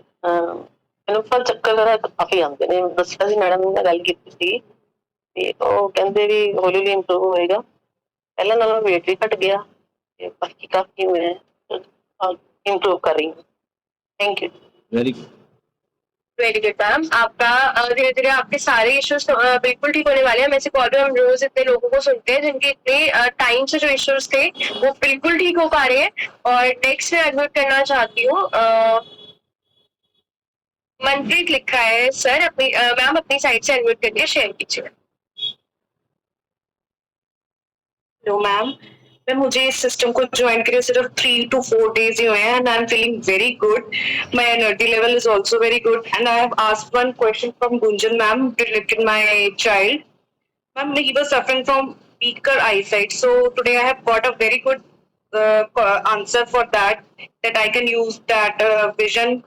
ਮੈਨੂੰ ਪਰ ਚੱਕਰ ਵਗੈਰਾ ਕਾਫੀ ਆਉਂਦੇ ਨੇ, ਦੱਸਿਆ ਸੀ ਮੈਡਮ ਨਾਲ ਗੱਲ ਕੀਤੀ ਸੀ ਤੇ ਉਹ ਕਹਿੰਦੇ ਵੀ ਹੌਲੀ ਹੌਲੀ ਇੰਪਰੂਵ ਹੋਏਗਾ, ਪਹਿਲਾਂ ਨਾਲੋਂ weight ਵੀ ਘਟ ਗਿਆ ਤੇ ਬਾਕੀ ਕਾਫੀ ਮੈਂ ਇੰਪਰੂव कर रही हूँ। Thank you. Very good. Very good ma'am. आपका धीरे धीरे आपके सारे इश्यूज बिल्कुल ठीक होने वाले हैं। वैसे कॉल पे हम रोज इतने लोगों को सुनते हैं जिनके इतने टाइम से जो इश्यूज थे वो बिल्कुल ठीक हो पा रहे हैं। और नेक्स्ट मैं एडमिट करना चाहती हूँ, मनप्रीत लिखा है, सर अपनी मैम अपनी साइड से एडमिट करके शेयर कीजिए। हेलो मैम, मुझे इस सिस्टम को ज्वाइन करे सिर्फ 3 to 4 days ही हुए हैं, and I'm feeling very good. My energy level is also very good, and I have asked one question from Gunjan ma'am related my child. Ma'am, he was suffering from weaker eyesight, so today I have got a very good answer for that. That I can use that vision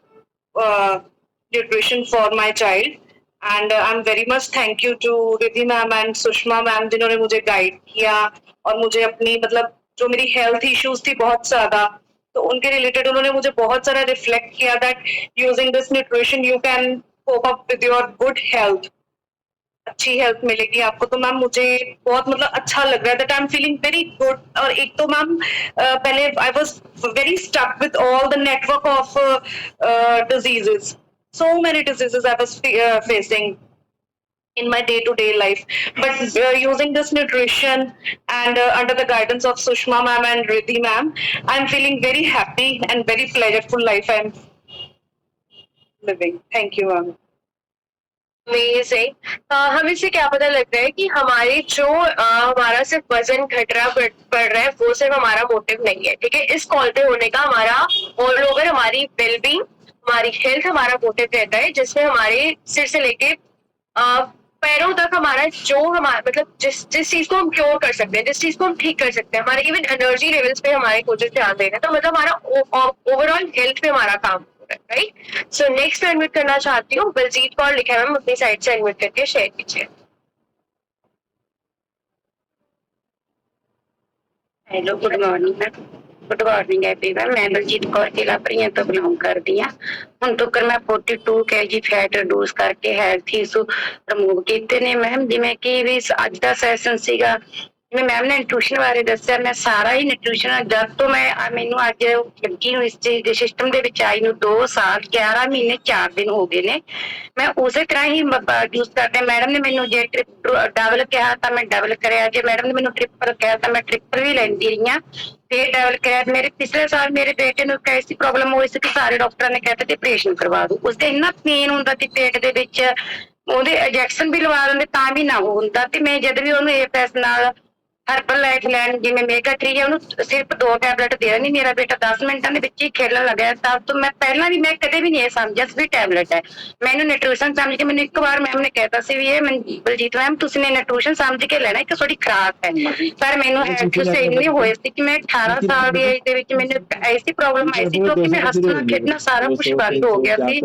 nutrition for my child. And I'm very much thank you to Riddhi ma'am and Sushma ma'am जिन्होंने मुझे guide किया और मुझे अपनी मतलब जो मेरी health issues थी बहुत ज्यादा, तो उनके रिलेटेड उन्होंने मुझे बहुत सारा रिफ्लेक्ट किया that using this nutrition you can cope up with your good health, अच्छी हेल्थ मिलेगी आपको। तो मैम मुझे बहुत मतलब अच्छा लग रहा है that I am feeling very good. और एक तो मैम पहले I was very stuck with all the network of diseases, so many diseases I was facing in my day-to-day life, but using this nutrition and under the guidance of Sushma ma'am and Riddhi ma'am, I'm feeling very happy and very pleasureful life I'm living. Thank you ma'am. Amazing. हमें से क्या पता लग रहा है कि हमारे जो हमारा सिर्फ वजन घट रहा बढ़ रहा है वो सिर्फ हमारा मोटिव नहीं है, ठीक है। इस कॉल पे होने का हमारा ऑल ओवर हमारी वेलबींग, हमारी हेल्थ हमारा मोटिव रहता है, जिसमें हमारे सिर से लेके पैरों तक हमारा जो हमारा मतलब जिस चीज को हम क्योर कर सकते हैं, जिस चीज को हम ठीक कर सकते हैं, हमारे इवन एनर्जी लेवल्स पे हमारे कोचेस ध्यान दे रहे हैं, तो मतलब हमारा ओवरऑल हेल्थ पे हमारा काम, राइट। सो नेक्स्ट मैं एडमिट करना चाहती हूँ, बलजीत कौर लिखा है, मैम अपनी साइड से एडमिट करके शेयर कीजिए। Hello, good morning ma'am. Good morning everyone. मैं बलजीत कौर जिला परियां तो बिलोंग करती हाँ। ਹੁਣ ਤੱਕ ਮੈਂ 42 kg ਫੈਟ ਰਿਡਿਊਸ ਕਰਕੇ ਹੈਲਥ ਇਸ਼ੂ ਰਿਮੂਵ ਕੀਤੇ ਨੇ ਮੈਮ। ਜਿਵੇਂ ਕਿ ਵੀ ਅੱਜ ਦਾ ਸੈਸ਼ਨ ਸੀਗਾ, ਜਿਵੇਂ ਮੈਮ ਨੇ ਨਿਊਟ੍ਰੀਸ਼ਨ ਬਾਰੇ ਦੱਸਿਆ, ਮੈਂ ਸਾਰਾ ਹੀ ਨਿਊਟ੍ਰੀਸ਼ਨ ਜਦ ਤੋਂ ਮੈਂ ਮੈਨੂੰ ਅੱਜ ਲੱਗੀ ਨੂੰ ਇਸ ਚੀਜ਼ ਦੇ ਸਿਸਟਮ ਦੇ ਵਿੱਚ ਆਈ ਨੂੰ 2 ਸਾਲ 11 ਮਹੀਨੇ 4 ਦਿਨ ਹੋ ਗਏ ਨੇ। ਮੈਂ ਉਸੇ ਤਰ੍ਹਾਂ ਹੀ ਯੂਜ਼ ਕਰਦਾ। ਮੈਡਮ ਨੇ ਮੈਨੂੰ ਜੇ ਡਬਲ ਕਿਹਾ ਤਾਂ ਮੈਂ ਡਬਲ ਕਰਿਆ, ਜੇ ਮੈਡਮ ਨੇ ਮੈਨੂੰ ਟ੍ਰਿਪਲ ਕਿਹਾ ਤਾਂ ਮੈਂ ਟ੍ਰਿਪਲ ਵੀ ਲੈਂਦੀ ਰਹੀ ਹਾਂ। ਫਿਰ ਡਬਲ ਕਰਿਆ। ਮੇਰੇ ਪਿਛਲੇ ਸਾਲ ਮੇਰੇ ਬੇਟੇ ਨੂੰ ਐਸੀ ਪ੍ਰੋਬਲਮ ਹੋਈ ਸੀ ਕਿ ਸਾਰੇ ਡਾਕਟਰਾਂ ਨੇ ਕਹਿਤਾ ਕਿ ਆਪਰੇਸ਼ਨ ਕਰਵਾ ਦੋ। ਉਸਦੇ ਇੰਨਾ ਪੇਨ ਹੁੰਦਾ ਕਿ ਪੇਟ ਦੇ ਵਿੱਚ, ਉਹਦੇ ਇੰਜੈਕਸ਼ਨ ਵੀ ਲਵਾ ਦਿੰਦੇ ਤਾਂ ਵੀ ਨਾ ਹੁੰਦਾ। ਤੇ ਮੈਂ ਜਦ ਵੀ ਉਹਨੂੰ AFS ਨਾਲ ਹਰਬਲ ਲਾਈਫ ਲੈਣ ਜਿਵੇਂ ਮੇਗਾ 3 ਹੈ ਉਹਨੂੰ ਸਿਰਫ 2 ਟੈਬਲੇਟ ਦੇ ਦੇਣੀ। ਮੇਰਾ ਬੇਟਾ 10 ਮਿੰਟਾਂ ਦੇ ਵਿੱਚ ਹੀ ਖੇਲਣ ਲੱਗਿਆ। ਤਦ ਤੋਂ ਮੈਂ ਪਹਿਲਾਂ ਵੀ ਮੈਂ ਕਦੇ ਵੀ ਨਹੀਂ ਇਹ ਸਮਝਿਆ ਸੀ ਵੀ ਟੈਬਲੇਟ ਹੈ। ਮੈਨੂੰ ਨਿਊਟ੍ਰੀਸ਼ਨ ਸਮਝ ਕੇ, ਮੈਨੂੰ ਇੱਕ ਵਾਰ ਮੈਮ ਨੇ ਕਹਿਤਾ ਸੀ ਵੀ ਇਹ ਬਲਜੀਤ ਮੈਮ ਤੁਸੀਂ ਨੇ ਨਿਊਟ੍ਰੀਸ਼ਨ ਸਮਝ ਕੇ ਲੈਣਾ, ਇੱਕ ਤੁਹਾਡੀ ਖੁਰਾਕ ਹੈ। ਪਰ ਮੈਨੂੰ ਹੈਲਥ ਇਸ਼ੂ ਇੰਨੇ ਹੋਏ ਸੀ ਕਿ ਮੈਂ 18 ਸਾਲ ਦੀ ਏਜ ਦੇ ਵਿੱਚ ਮੈਨੂੰ ਐਸੀ ਪ੍ਰੋਬਲਮ ਆਈ ਸੀ ਕਿਉਂਕਿ ਮੈਂ ਹੱਸਣਾ ਖੇਡਣਾ ਸਾਰਾ ਕੁਝ ਬੰਦ ਹੋ ਗਿਆ ਸੀ।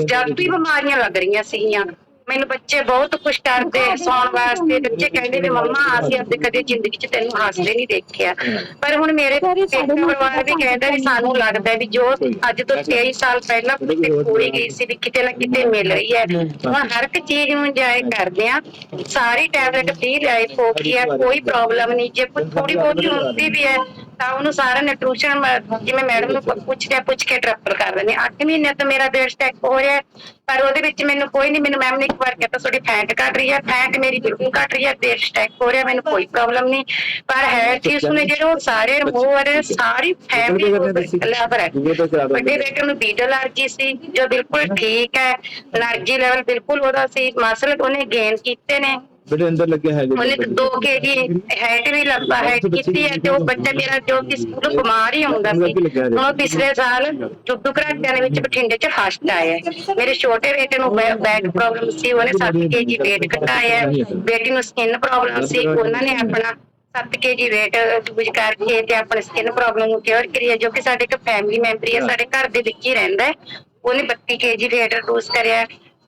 ਜਦ ਵੀ ਬਿਮਾਰੀਆਂ ਲੱਗ ਰਹੀਆਂ ਸੀਗੀਆਂ ਮੈਨੂੰ। ਬੱਚੇ ਬਹੁਤ ਕੁਛ ਕਰਦੇ ਸੌਣ ਵਾਸਤੇ, ਬੱਚੇ ਕਹਿੰਦੇ ਵੀ ਮੰਮਾ ਅਸੀਂ ਆਪਦੇ ਕਦੇ ਜ਼ਿੰਦਗੀ 'ਚ ਤੈਨੂੰ ਹੱਸਦੇ ਨਹੀਂ ਦੇਖਿਆ। ਪਰ ਹੁਣ ਮੇਰੇ ਪਰਿਵਾਰ ਵੀ ਕਹਿੰਦਾ ਵੀ ਸਾਨੂੰ ਲੱਗਦਾ ਵੀ ਜੋ ਅੱਜ ਤੋਂ 23 ਸਾਲ ਪਹਿਲਾਂ ਖੋਈ ਗਈ ਸੀ ਵੀ ਕਿਤੇ ਨਾ ਕਿਤੇ ਮਿਲ ਰਹੀ ਹੈ। ਹੁਣ ਹਰ ਇੱਕ ਚੀਜ਼ ਨੂੰ ਇੰਜੋਏ ਕਰਦੇ ਆ। ਸਾਰੀ ਟੈਬਲੇਟ ਫ੍ਰੀ ਲਾਈਫ ਹੋ ਗਈ ਹੈ, ਕੋਈ ਪ੍ਰੋਬਲਮ ਨਹੀਂ। ਜੇ ਕੋਈ ਥੋੜੀ ਬਹੁਤੀ ਹੁੰਦੀ ਵੀ ਹੈ ਤਾਂ ਉਹਨੂੰ ਸਾਰਾ ਨਿਊਟ੍ਰੀਸ਼ਨ ਜਿਵੇਂ ਮੈਡਮ ਨੂੰ ਪੁੱਛ ਕੇ ਟ੍ਰਿਪਲ ਕਰ ਦਿੰਦੇ 8 ਮਹੀਨੇ ਤੋਂ ਮੇਰਾ weight stack ਹੋ ਰਿਹਾ ਪਰ ਉਹਦੇ ਵਿੱਚ ਮੈਨੂੰ ਕੋਈ ਨਹੀਂ, ਮੈਨੂੰ ਮੈਮ ਨੇ ਇੱਕ ਵਾਰ ਕਹਿਤਾ ਤੁਹਾਡੀ ਫੈਟ ਘਟ ਰਹੀ ਹੈ, ਫੈਟ ਮੇਰੀ ਬਿਲਕੁਲ ਘਟ ਰਹੀ ਹੈ, weight stack ਹੋ ਰਿਹਾ, ਮੈਨੂੰ ਕੋਈ ਪ੍ਰੋਬਲਮ ਨਹੀਂ। ਪਰ ਹੈ ਚੀਜ਼ ਨੇ ਜਿਹੜੇ ਸਾਰੇ ਰਿਮੂਵ ਹੋ ਰਹੇ, ਸਾਰੀ ਫੈਮਿਲੀ ਲੈਵਲ ਹੈ। ਵੱਡੇ ਬੇਟੇ ਨੂੰ ਬੀਟ ਐਲਰਜੀ ਸੀ ਜੋ ਬਿਲਕੁਲ ਠੀਕ ਹੈ, એનર્ਜੀ ਲੈਵਲ ਬਿਲਕੁਲ ਉਹਦਾ ਸੀ, ਮਸਲ ਉਹਨੇ ਗੇਨ ਕੀਤੇ ਨੇ, ਬੜੇ ਅੰਦਰ ਲੱਗੇ ਹੈ ਉਹਨੇ 2 kg ਹੈਟ ਵੀ ਲੱਭਾ ਹੈ ਕੀਤੀ ਹੈ। ਤੇ ਉਹ ਬੱਚਾ ਮੇਰਾ ਜੋ ਕਿ ਸਕੂਲ ਬਿਮਾਰ ਹੀ ਹੁੰਦਾ ਸੀ, ਹੁਣ ਪਿਛਲੇ ਸਾਲ ਜੁੱਟੂ ਘਰਾਟਿਆਂ ਦੇ ਵਿੱਚ ਬਠਿੰਡੇ ਚ ਫਸਟ ਆਇਆ ਹੈ। ਮੇਰੇ ਛੋਟੇ ਬੇਟੇ ਨੂੰ ਬੈਕ ਪ੍ਰੋਬਲਮ ਸੀ, ਉਹਨੇ 7 kg weight ਘਟਾਇਆ ਹੈ। ਬੇਟੀ ਨੂੰ ਸਕਿਨ ਪ੍ਰੋਬਲਮ ਸੀ, ਉਹਨਾਂ ਨੇ ਆਪਣਾ 7 kg weight ਲੂਜ਼ ਕਰਕੇ ਤੇ ਆਪਣੇ ਸਕਿਨ ਪ੍ਰੋਬਲਮ ਨੂੰ ਕਿਉਰ ਕਰੀ ਹੈ, ਜੋ ਕਿ ਸਾਡੇ ਇੱਕ ਫੈਮਿਲੀ ਮੈਂਬਰ ਹੈ, ਸਾਡੇ ਘਰ ਦੇ ਵਿੱਚ ਹੀ ਰਹਿੰਦਾ ਹੈ। ਉਹਨੇ 32 kg weight ਲੂਜ਼ ਕਰਿਆ।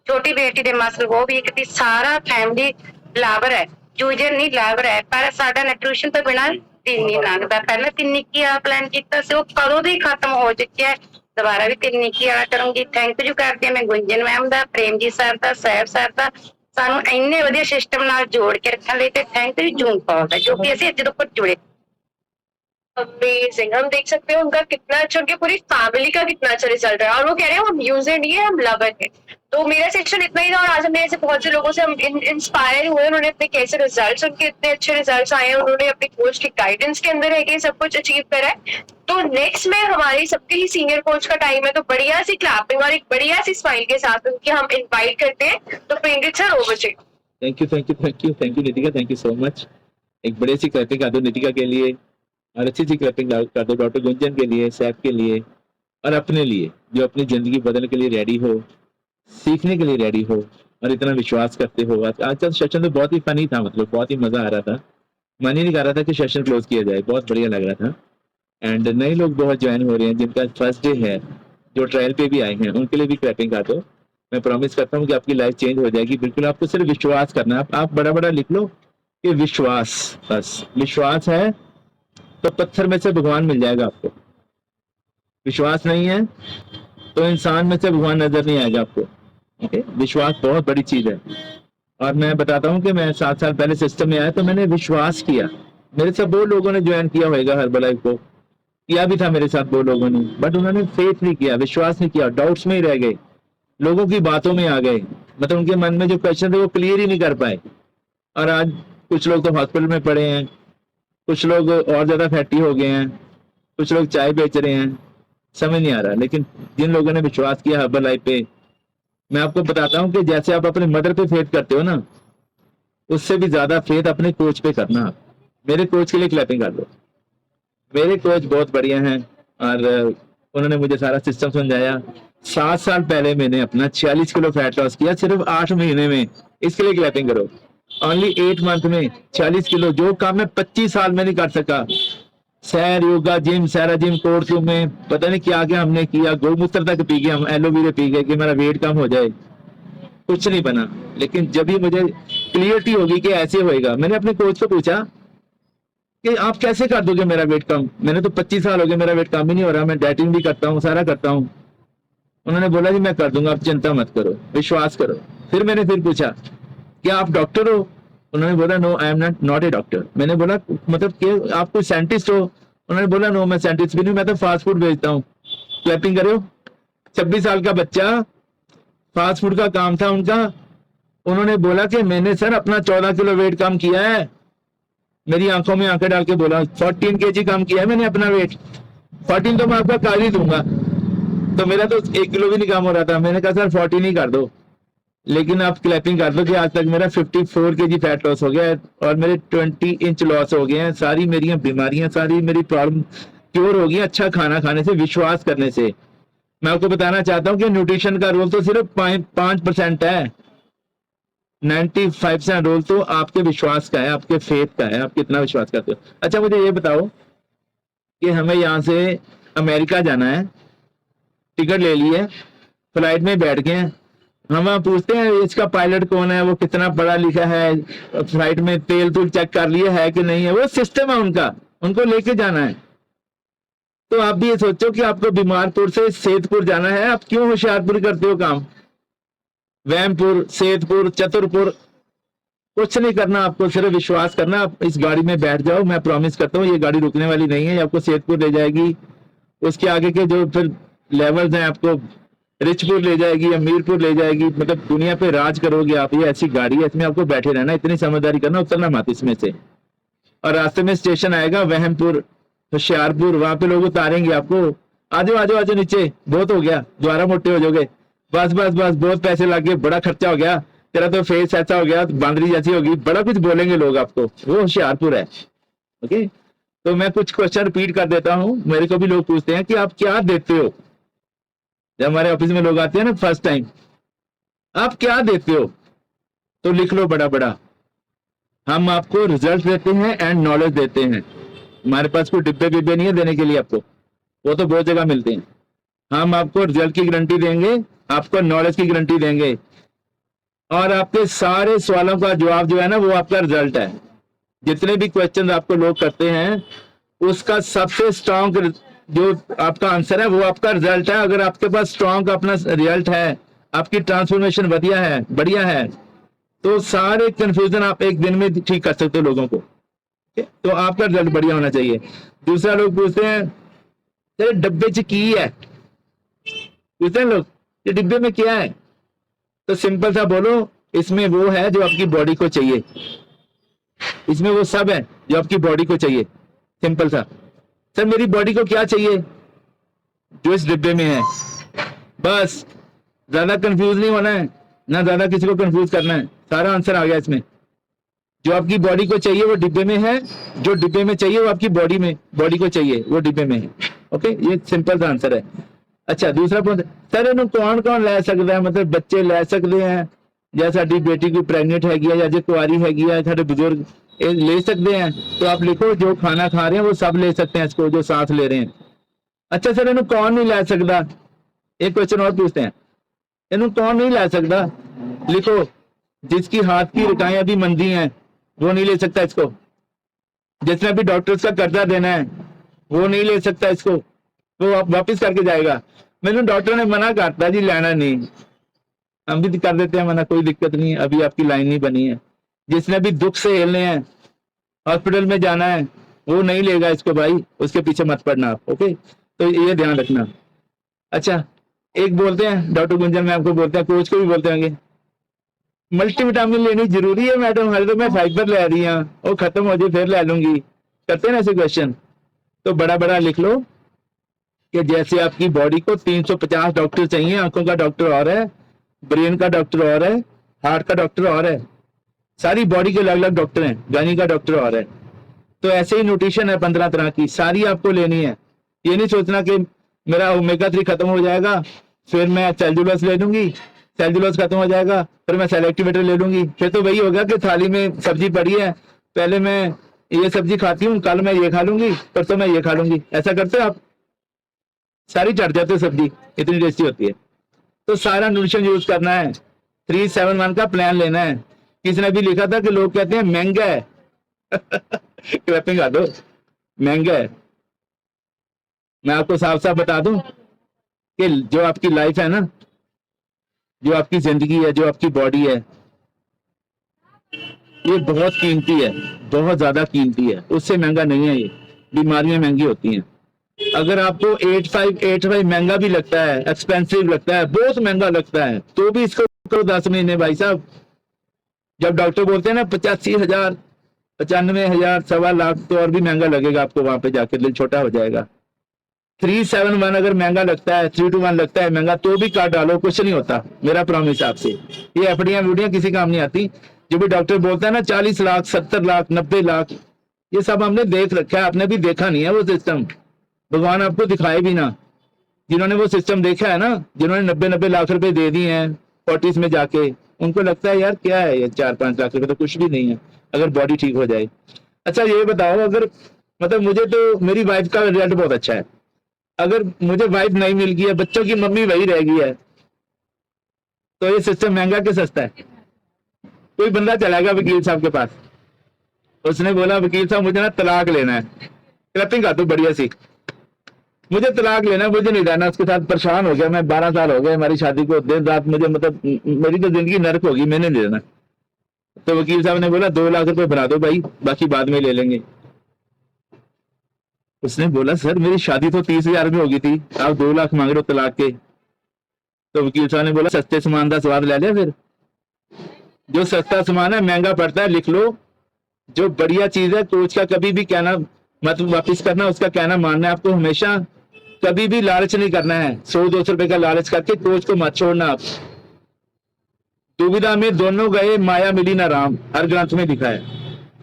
ਛੋਟੀ ਬੇਟੀ ਦੇ ਮਸਲ ਉਹ ਵੀ ਇੱਕ ਸਾਰਾ ਫੈਮਿਲੀ ਲਾਵਰ ਹੈ, ਯੂਜਰ ਨਹੀਂ ਲਾਵਰ ਹੈ। ਪਰ ਸਾਡਾ ਨਿਊਟ੍ਰੀਸ਼ਨ ਤੋਂ ਬਿਨਾਂ ਦਿਨ ਨਹੀਂ ਲੰਘਦਾ। ਪਹਿਲਾਂ 3 ਨਿੱਕੀ ਵਾਲਾ ਪਲਾਨ ਕੀਤਾ ਸੀ, ਉਹ ਕਦੋਂ ਦੀ ਖਤਮ ਹੋ ਚੁੱਕਿਆ ਹੈ। ਦੁਬਾਰਾ ਵੀ 3 ਨਿੱਕੀ ਵਾਲਾ ਕਰੂੰਗੀ। ਥੈਂਕ ਯੂ ਕਰਦੀ ਹਾਂ ਮੈਂ ਗੁੰਜਨ ਮੈਮ ਦਾ, ਪ੍ਰੇਮਜੀਤ ਸਰ ਦਾ, ਸਾਹਿਬ ਸਰ ਦਾ, ਸਾਨੂੰ ਇੰਨੇ ਵਧੀਆ ਸਿਸਟਮ ਨਾਲ ਜੋੜ ਕੇ ਰੱਖਣ ਲਈ। ਤੇ ਥੈਂਕ ਯੂ ਜੂਨ ਪॉल ਦਾ, जो कि ਅਸੀਂ ਅੱਜ ਤੋਂ जुड़े। अमेजिंग, हम देख सकते हैं उनका कितना अच्छा, उनके पूरी फैमिली का कितना अच्छा रिजल्ट है और वो कह रहे हैं हम यूजर नहीं है, हम लवर है। तो मेरा सेक्शन इतना ही था और आज हमने ऐसे बहुत से लोगों से हम इंस्पायर हुए, उन्होंने अपने कैसे रिजल्ट्स, उनके इतने अच्छे रिजल्ट्स आए हैं, उन्होंने अपनी कोच की गाइडेंस के अंदर है कि सब कुछ अचीव करा है। तो नेक्स्ट में हमारी सबके लिए सीनियर कोच का टाइम है, तो बढ़िया सी क्लैपिंग और एक बढ़िया सी स्माइल के साथ उनकी हम इन्वाइट करते हैं। तो प्रिंगेट sir over to. Thank you Nitika, thank you so much. एक बड़े सी क्लैपिंग कर दो नितिका के लिए और अच्छी सी क्लैपिंग कर दो डॉक्टर गुंजन के लिए, सैफ के लिए और अपने लिए, जो अपनी जिंदगी बदलने के लिए रेडी हो, सीखने के लिए रेडी हो और इतना विश्वास करते हो। आज का सेशन तो बहुत ही फनी था, मतलब बहुत ही मजा आ रहा था। मन ही नहीं कर रहा था कि सेशन क्लोज किया जाए, बहुत बढ़िया लग रहा था। एंड नए लोग बहुत ज्वाइन हो रहे हैं जिनका फर्स्ट डे है, जो ट्रायल पे भी आए हैं, उनके लिए भी क्लैपिंग कर दो। मैं प्रॉमिस करता हूँ कि आपकी लाइफ चेंज हो जाएगी। बिल्कुल आपको सिर्फ विश्वास करना है। आप बड़ा बड़ा लिख लो कि विश्वास, बस विश्वास है तो पत्थर में से भगवान मिल जाएगा आपको। विश्वास नहीं है तो इंसान में से भगवान नजर नहीं आएगा आपको। ओके, विश्वास बहुत बड़ी चीज है। और मैं बताता हूँ कि मैं 7 साल पहले सिस्टम में आया तो मैंने विश्वास किया। मेरे साथ बहुत लोगों ने ज्वाइन किया होगा हर्बलाइफ को, किया भी था मेरे साथ बहुत लोगों ने, बट उन्होंने फेथ नहीं किया, विश्वास नहीं किया, डाउट्स में ही रह गए, लोगों की बातों में आ गए, मतलब उनके मन में जो क्वेश्चन थे वो क्लियर ही नहीं कर पाए। और आज कुछ लोग तो हॉस्पिटल में पड़े हैं, कुछ लोग और ज्यादा फैटी हो गए हैं, कुछ लोग चाय बेच रहे हैं, समझ नहीं आ रहा। लेकिन जिन लोगों ने विश्वास किया हर्बलाइफ पे, मैं आपको बताता हूँ कि जैसे आप अपने मदर पे फेथ करते हो ना, उससे भी ज्यादा फेथ अपने कोच पे करना। आप मेरे कोच के लिए क्लैपिंग कर दो। मेरे कोच बहुत बढ़िया हैं और उन्होंने मुझे सारा सिस्टम समझाया। 7 साल पहले मैंने अपना 46 किलो फैट लॉस किया सिर्फ 8 महीने में। इसके लिए क्लैपिंग करो। ओनली 8 मंथ में 40 किलो, जो काम मैं 25 साल में नहीं कर सका। सैर, योगा, जिम, सारा जिम कोर्स में पता नहीं क्या क्या हमने किया, गौमूत्र तक पी गए, हम एलोवेरा पी गए कि मेरा वेट कम हो जाए, कुछ नहीं बना। लेकिन जब भी मुझे क्लियरिटी होगी कि ऐसे होएगा, मैंने अपने कोच को पूछा कि आप कैसे कर दोगे मेरा वेट कम। मैंने तो 25 साल हो गए, मेरा वेट कम ही नहीं हो रहा, मैं डाइटिंग भी करता हूँ, सारा करता हूँ। उन्होंने बोला जी मैं कर दूंगा, आप चिंता मत करो, विश्वास करो। फिर मैंने पूछा क्या आप डॉक्टर हो? उन्होंने बोला no, I am not a doctor. मैंने बोला मतलब कि आप कोई साइंटिस्ट हो? उन्होंने बोला नो, मैं साइंटिस्ट भी नहीं, मैं तो फास्ट फूड बेचता हूँ। क्लैपिंग करो। 26 साल का बच्चा, फास्ट फूड का काम था उनका। उन्होंने बोला कि मैंने सर अपना 14 किलो वेट कम किया है। मेरी आंखों में आंखें डाल के बोला 14 kg कम किया है मैंने अपना वेट। 14 तो मैं आपका कर ही दूंगा। तो मेरा तो 1 किलो भी नहीं कम हो रहा था। मैंने कहा सर 14 ही कर दो, लेकिन आप क्लैपिंग कर दो कि आज तक मेरा 54 kg फैट लॉस हो गया है और मेरे 20 इंच लॉस हो गए हैं। सारी मेरी बीमारियां, सारी मेरी प्रॉब्लम क्योर हो गई अच्छा खाना खाने से, विश्वास करने से। मैं आपको बताना चाहता हूँ कि न्यूट्रिशन का रोल तो सिर्फ 5% है। 95% रोल तो आपके विश्वास का है, आपके फेथ का है, आप कितना विश्वास करते हो। अच्छा मुझे ये बताओ कि हमें यहाँ से अमेरिका जाना है, टिकट ले ली है, फ्लाइट में बैठ गए हैं, हम वहाँ पूछते हैं इसका पायलट कौन है, वो कितना पढ़ा लिखा है, फ्लाइट में तेल तूल चेक कर लिया है कि नहीं है। वो सिस्टम है उनका, उनको लेके जाना है। तो आप भी ये सोचो कि आपको बीमारपुर से सेतपुर जाना है, आप क्यों होशियारपुर करते हो काम? वहमपुर, सेतपुर, चतुरपुर, कुछ नहीं करना, आपको सिर्फ विश्वास करना। आप इस गाड़ी में बैठ जाओ, मैं प्रॉमिस करता हूँ ये गाड़ी रुकने वाली नहीं है, ये आपको सेठपुर ले जाएगी, उसके आगे के जो फिर लेवल्स हैं आपको रिचपुर ले जाएगी, अमीरपुर ले जाएगी, मतलब दुनिया पे राज करोगे आप। ये ऐसी गाड़ी है, इसमें आपको बैठे रहना, इतनी समझदारी करना, उतरना मत इसमें से। और रास्ते में स्टेशन आएगा वहमपुर, होशियारपुर, वहां पे लोग उतारेंगे आपको, आजो आजो आजो नीचे, बहुत हो गया, दोबारा मोटे हो जाओगे, बस बस बस, बहुत पैसे लग गए, बड़ा खर्चा हो गया, तेरा तो फेस ऐसा हो गया, बांदरी जैसी होगी, बड़ा कुछ बोलेंगे लोग आपको। वो होशियारपुर है। ओके, तो मैं कुछ क्वेश्चन रिपीट कर देता हूँ। मेरे को भी लोग पूछते हैं कि आप क्या देते हो, जब हमारे ऑफिस में लोग आते हैं ना फर्स्ट टाइम, आप क्या देते हो, तो लिख लो बड़ा बड़ा। हम आपको रिजल्ट देते हैं एंड नॉलेज देते हैं। हमारे पास कोई डिब्बे बिब्बे नहीं है देने के लिए आपको, वो तो बहुत जगह मिलते हैं। हम आपको रिजल्ट की गारंटी देंगे, आपको नॉलेज की गारंटी देंगे, और आपके सारे सवालों का जवाब जो है ना वो आपका रिजल्ट है। जितने भी क्वेश्चन आपको लोग करते हैं उसका सबसे स्ट्रॉन्ग जो आपका आंसर है वो आपका रिजल्ट है। अगर आपके पास स्ट्रॉन्ग अपना रिजल्ट है, आपकी ट्रांसफॉर्मेशन बढ़िया है, तो सारे कंफ्यूजन आप एक दिन में ठीक कर सकते हो लोगों को। तो आपका रिजल्ट बढ़िया होना चाहिए। दूसरा, लोग पूछते हैं तेरे डब्बे च की है, पूछते हैं लोग ये डिब्बे में क्या है, तो सिंपल सा बोलो, इसमें वो है जो आपकी बॉडी को चाहिए, इसमें वो सब है जो आपकी बॉडी को चाहिए। सिंपल सा, सर मेरी बॉडी को क्या चाहिए, जो इस डिब्बे में है, बस। ज्यादा कंफ्यूज नहीं होना है, ना ज्यादा किसी को कंफ्यूज करना है, सारा आंसर आ गया इसमें। जो आपकी बॉडी को चाहिए वो डिब्बे में है, जो डिब्बे में चाहिए वो आपकी बॉडी को चाहिए, वो डिब्बे में है। ओके, ये सिंपल सा आंसर है। अच्छा, दूसरा पॉइंट, सर इन्हों कौन कौन ले सकता है, मतलब बच्चे ले सकते हैं, या साडी बेटी कोई प्रेगनेंट हैगी है, या जो कुआरी हैगी है, साडे बुजुर्ग ले सकते हैं। तो आप लिखो जो खाना खा रहे हैं वो सब ले सकते हैं इसको, जो सांस ले रहे हैं। अच्छा सर, इन्हों कौन नहीं ले सकता, एक क्वेश्चन और पूछते हैं, इन्हों कौन नहीं ले सकता, लिखो जिसकी हाथ की रिकाएं अभी मंदी हैं वो नहीं ले सकता इसको, जिसने अभी डॉक्टर्स का कर्जा देना है वो नहीं ले सकता इसको, वो आप वापिस करके जाएगा। मैंने डॉक्टर ने मना करता जी लेना नहीं, हम भी कर देते हैं मना, कोई दिक्कत नहीं है, अभी आपकी लाइन नहीं बनी है। जिसने भी दुख से हेलने हैं, हॉस्पिटल में जाना है, वो नहीं लेगा इसको भाई, उसके पीछे मत पड़ना आप। ओके, तो ये ध्यान रखना। अच्छा, एक बोलते हैं डॉक्टर गुंजन मैम को बोलते हैं, कोच को भी बोलते होंगे, मल्टीविटामिन लेनी जरूरी है मैडम, हर तो मैं फाइबर ले रही हूँ, वो खत्म हो जाए फिर ले लूंगी, करते हैं ना ऐसे क्वेश्चन। तो बड़ा बड़ा लिख लो कि जैसे आपकी बॉडी को 350 डॉक्टर चाहिए, आंखों का डॉक्टर और है, ब्रेन का डॉक्टर और है, हार्ट का डॉक्टर और है, सारी बॉडी के अलग अलग डॉक्टर हैं, गानी का डॉक्टर और है। तो ऐसे ही न्यूट्रिशन है 15 तरह की, सारी आपको लेनी है। ये नहीं सोचना कि मेरा ओमेगा 3 खत्म हो जाएगा फिर मैं सेल्यूलोस ले लूंगी, सेल्यूलोस खत्म हो जाएगा फिर मैं सेल एक्टिवेटर ले लूंगी, फिर तो वही होगा कि थाली में सब्जी पड़ी है, पहले मैं ये सब्जी खाती हूँ, कल मैं ये खा लूंगी, परसों मैं ये खा लूंगी। ऐसा करते हो आप, सारी चढ़ जाते सब्जी, इतनी टेस्टी होती है। तो सारा न्यूट्रिशन यूज करना है, 371 का प्लान लेना है। किसी ने भी लिखा था कि लोग कहते हैं महंगा है क्लैपिंग आ दो, महंगा है। मैं आपको साफ साफ बता दूं कि जो आपकी लाइफ है ना, जो आपकी जिंदगी है, जो आपकी बॉडी है, ये बहुत कीमती है, बहुत ज्यादा कीमती है, उससे महंगा नहीं है। ये बीमारियां महंगी होती हैं। अगर आपको 85 महंगा भी लगता है, एक्सपेंसिव लगता है, बहुत महंगा लगता है, तो भी इसको करो 10 महीने भाई साहब। जब डॉक्टर बोलते हैं ना 85,000, 95,000, 1.25 लाख, तो और भी महंगा लगेगा आपको, वहां पे जाकर दिल छोटा हो जाएगा। 371 अगर महंगा लगता है, 321 लगता है महंगा, तो भी काट डालो, कुछ नहीं होता, मेरा प्रॉमिस आपसे। ये एफडियां वीडियां किसी काम नहीं आती। जो भी डॉक्टर बोलता है ना 40 लाख, 70 लाख, 90 लाख, ये सब हमने देख रखा है, आपने भी देखा नहीं है वो सिस्टम, भगवान आपको दिखाए भी ना। जिन्होंने वो सिस्टम देखा है ना, जिन्होंने 90-90 लाख रुपए दे दिए हैं 40s में जाके, उनको लगता है यार क्या है ये 4-5 लाख रुपए तो कुछ भी नहीं है अगर बॉडी ठीक हो जाए। अच्छा ये बताओ, अगर मतलब मुझे तो मेरी वाइफ का रिजल्ट बहुत अच्छा है, अगर मुझे वाइफ नहीं मिल गई है, बच्चों की मम्मी वही रह गई है, तो ये सिस्टम महंगा कि सस्ता है? कोई बंदा चला गया वकील साहब के पास, उसने बोला वकील साहब मुझे ना तलाक लेना है, क्लैपिंग का तो बढ़िया सी, मुझे तलाक लेना है, मुझे नहीं रहना उसके साथ, परेशान हो गया मैं, 12 साल हो गए हमारी शादी को, दिन रात मुझे, मतलब मेरी तो जिंदगी नर्क होगी, मैंने नहीं रहना। तो वकील साहब ने बोला 2 लाख रुपए भरा दो भाई, बाकी बाद में ले लेंगे। उसने बोला सर मेरी शादी तो 30,000 में होगी थी, आप 2 लाख मांग रहे हो तलाक के। तो वकील साहब ने बोला सस्ते सामान का स्वाद ले लिया। फिर जो सस्ता सामान है महंगा पड़ता है, लिख लो। जो बढ़िया चीज है कोच का कभी भी कहना मत वापिस करना, उसका कहना मानना है आपको हमेशा। कभी भी लालच नहीं करना है, 100-200 रुपए का लालच करके कोच को मत छोड़ना आप। दुविधा में दोनों गए माया मिली ना राम, हर ग्रंथ में लिखा है।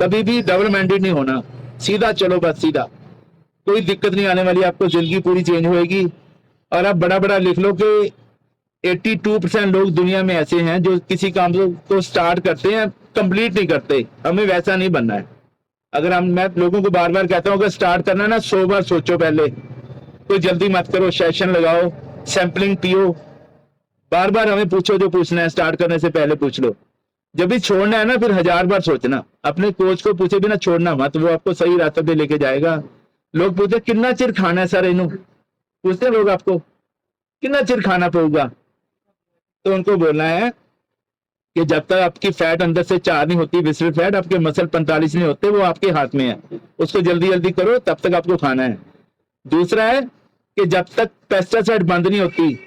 कभी भी डबल माइंडेड नहीं होना, सीधा चलो बस सीधा, कोई दिक्कत नहीं आने वाली आपको, जिंदगी पूरी चेंज होएगी। और आप बड़ा बड़ा लिख लो कि 82% लोग दुनिया में ऐसे हैं जो किसी काम को स्टार्ट करते हैं कंप्लीट नहीं करते। हमें वैसा नहीं बनना है। अगर मैं लोगों को बार बार कहता हूँ अगर स्टार्ट करना है ना 100 बार सोचो पहले, कोई जल्दी मत करो, सेशन लगाओ, सैंपलिंग पियो, बार बार हमें पूछो जो पूछना है, स्टार्ट करने से पहले पूछ लो। जब भी छोड़ना है ना फिर 1000 बार सोचना, अपने कोच को पूछे बिना छोड़ना मत, वो आपको सही रास्ते पे लेके जाएगा। लोग पूछते कितना चिर खाना है सर इनू, पूछते लोग आपको कितना चिर खाना पड़ेगा, तो उनको बोलना है कि जब तक आपकी फैट अंदर से 4 नहीं होती, विसरल फैट, आपके मसल 45 नहीं होते, वो आपके हाथ में है, उसको जल्दी जल्दी करो, तब तक आपको खाना है। दूसरा है कि जब तक पेस्टिसाइड बंद नहीं होती,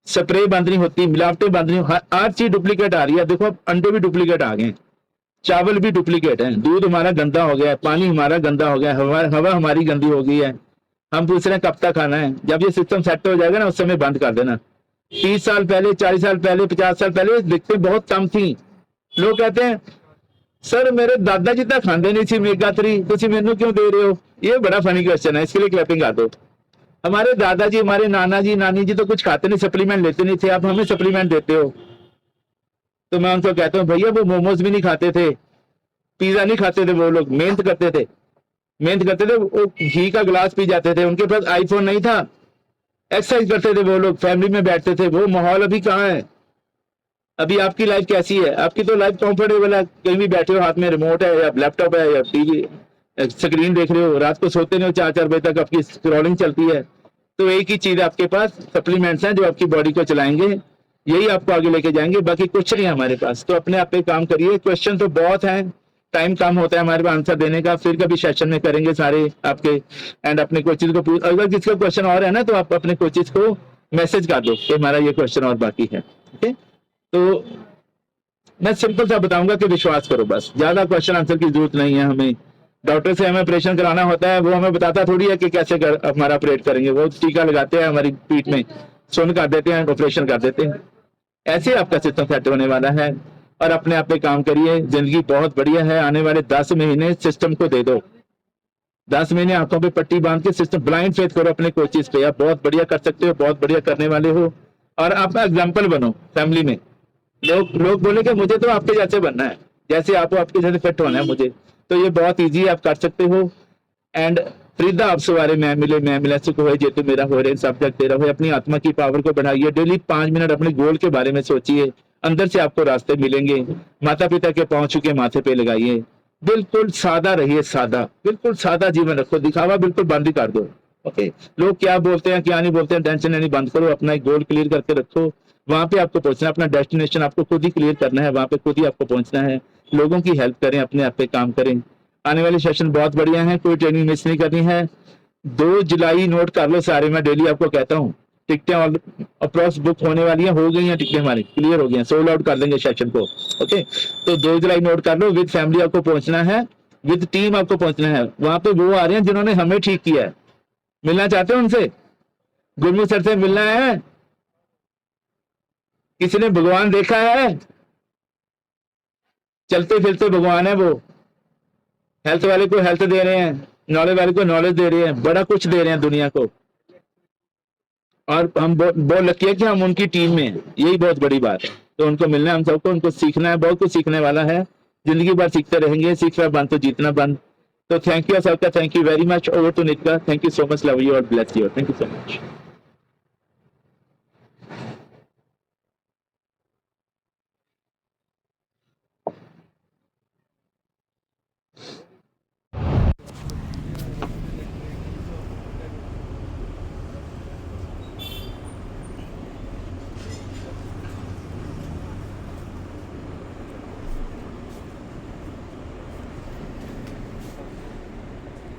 स्प्रे बंद नहीं होती, मिलावटें बंद नहीं, हर चीज डुप्लीकेट आ रही है। देखो अब अंडे भी डुप्लीकेट आ गए, चावल भी डुप्लीकेट है, दूध हमारा गंदा हो गया है, पानी हमारा गंदा हो गया है, हवा हमारी गंदी हो गई है। हम पूछ रहे हैं कब तक खाना है। जब ये सिस्टम सेट हो जाएगा ना उस समय बंद कर देना। 30 साल पहले, 40 साल पहले, 50 साल पहले दिखते बहुत कम थी। लोग कहते हैं सर मेरे दादाजी तक खाते नहीं थी मेगा 3, तुम मैनू क्यों दे रहे हो? ये बड़ा फनी क्वेश्चन है, इसके लिए क्लैपिंग कर दो। हमारे दादाजी, हमारे नाना जी, नानी जी तो कुछ खाते नहीं, सप्लीमेंट लेते नहीं थे, आप हमें सप्लीमेंट देते हो। तो मैं उनको कहता हूँ भैया वो मोमोज भी नहीं खाते थे, पिज्जा नहीं खाते थे, वो लोग मेहनत करते थे, वो घी का गिलास पी जाते थे, उनके पास आईफोन नहीं था, एक्सरसाइज करते थे वो लोग, फैमिली में बैठते थे। वो माहौल अभी कहाँ है? अभी आपकी लाइफ कैसी है? आपकी तो लाइफ कंफर्टेबल है, कहीं भी बैठे हो, हाथ में रिमोट है या लैपटॉप है या टीवी स्क्रीन देख रहे हो, रात को सोते नहीं हो, 4-4 बजे तक आपकी स्क्रॉलिंग चलती है। तो एक ही चीज आपके पास सप्लीमेंट्स हैं जो आपकी बॉडी को चलाएंगे, यही आपको आगे लेके जाएंगे, बाकी कुछ नहीं है हमारे पास। तो अपने आप पे काम करिए। क्वेश्चन तो बहुत हैं, टाइम कम होता है हमारे पास आंसर देने का, फिर कभी सेशन में करेंगे सारे आपके। एंड अपने कोचेज को पूछ, अगर किसी का क्वेश्चन और है ना तो आप अपने कोचेज को मैसेज कर दो कि हमारा ये क्वेश्चन और बाकी है। ओके, तो मैं सिंपल सा बताऊंगा कि विश्वास करो, बस ज्यादा क्वेश्चन आंसर की जरूरत नहीं है। हमें डॉक्टर से हमें ऑपरेशन कराना होता है, वो हमें बताता थोड़ी है कि कैसे हमारा ऑपरेट करेंगे, वो टीका लगाते हैं हमारी पीठ में, सुन कर देते हैं, ऑपरेशन कर देते हैं। ऐसे आपका सिस्टम सेट होने वाला है। और अपने आप पे काम करिए, जिंदगी बहुत बढ़िया है। आने वाले 10 महीने सिस्टम को दे दो, 10 महीने आंखों पे पट्टी बांध के सिस्टम, ब्लाइंड फेथ करो अपने कोचेस पे, आप बहुत बढ़िया कर सकते हो, बहुत बढ़िया करने वाले हो। और आप एग्जाम्पल बनो फैमिली में। लोग बोले कि मुझे तो आपके जैसे बनना है, जैसे आप हो आपके जैसे फिट होना है मुझे, तो ये बहुत ईजी है, आप कर सकते हो। एंड फरीदा आप सवारे मैं मिला सुख हो जे तू मेरा हो रहे सब जग तेरा हो। अपनी आत्मा की पावर को बढ़ाइए, डेली 5 मिनट अपने गोल के बारे में सोचिए, अंदर से आपको रास्ते मिलेंगे। माता पिता के पांव छू के माथे पे लगाइए, बिल्कुल सादा रहिए, सादा, बिल्कुल सादा जीवन रखो, दिखावा बिल्कुल बंद ही कर दो। ओके, लोग क्या बोलते हैं क्या नहीं बोलते हैं टेंशन नहीं, बंद करो, अपना एक गोल क्लियर करके रखो, वहां पे आपको पहुंचना है, अपना डेस्टिनेशन आपको खुद ही क्लियर करना है, वहां पे खुद ही आपको पहुंचना है। लोगों की हेल्प करें, अपने आप पे काम करें। आने वाले सेशन बहुत बढ़िया है, कोई ट्रेनिंग मिस नहीं करनी है। 2 जुलाई नोट कर लो सारे, मैं डेली आपको कहता हूँ। टिकटें और अप्रॉक्स बुक होने वाली हैं, हो गई हैं टिकटें, हमारी क्लियर हो गई हैं, सोल्ड आउट कर देंगे सेशन को। ओके, तो 2 जुलाई नोट कर लो। विद फैमिली आपको पहुंचना है, विद टीम आपको पहुंचना है। वहां पे वो आ रहे हैं जिन्होंने हमें ठीक किया है, मिलना चाहते हो उनसे? गुरमुख सर से मिलना है? किसी ने भगवान देखा है? चलते फिरते भगवान है वो। हेल्थ वाले को हेल्थ दे रहे हैं, नॉलेज वाले को नॉलेज दे रहे हैं, बड़ा कुछ दे रहे हैं दुनिया को। और हम बहुत लकी है कि हम उनकी टीम में हैं, यही बहुत बड़ी बात है। तो उनको मिलना है हम सबको, उनको सीखना है, बहुत कुछ सीखने वाला है। जिंदगी भर सीखते रहेंगे, सीखना बंद तो जीतना बंद। तो थैंक यू सबका, thank you very much. Over to Nitika, thank you so much, love you और bless you, thank you so much.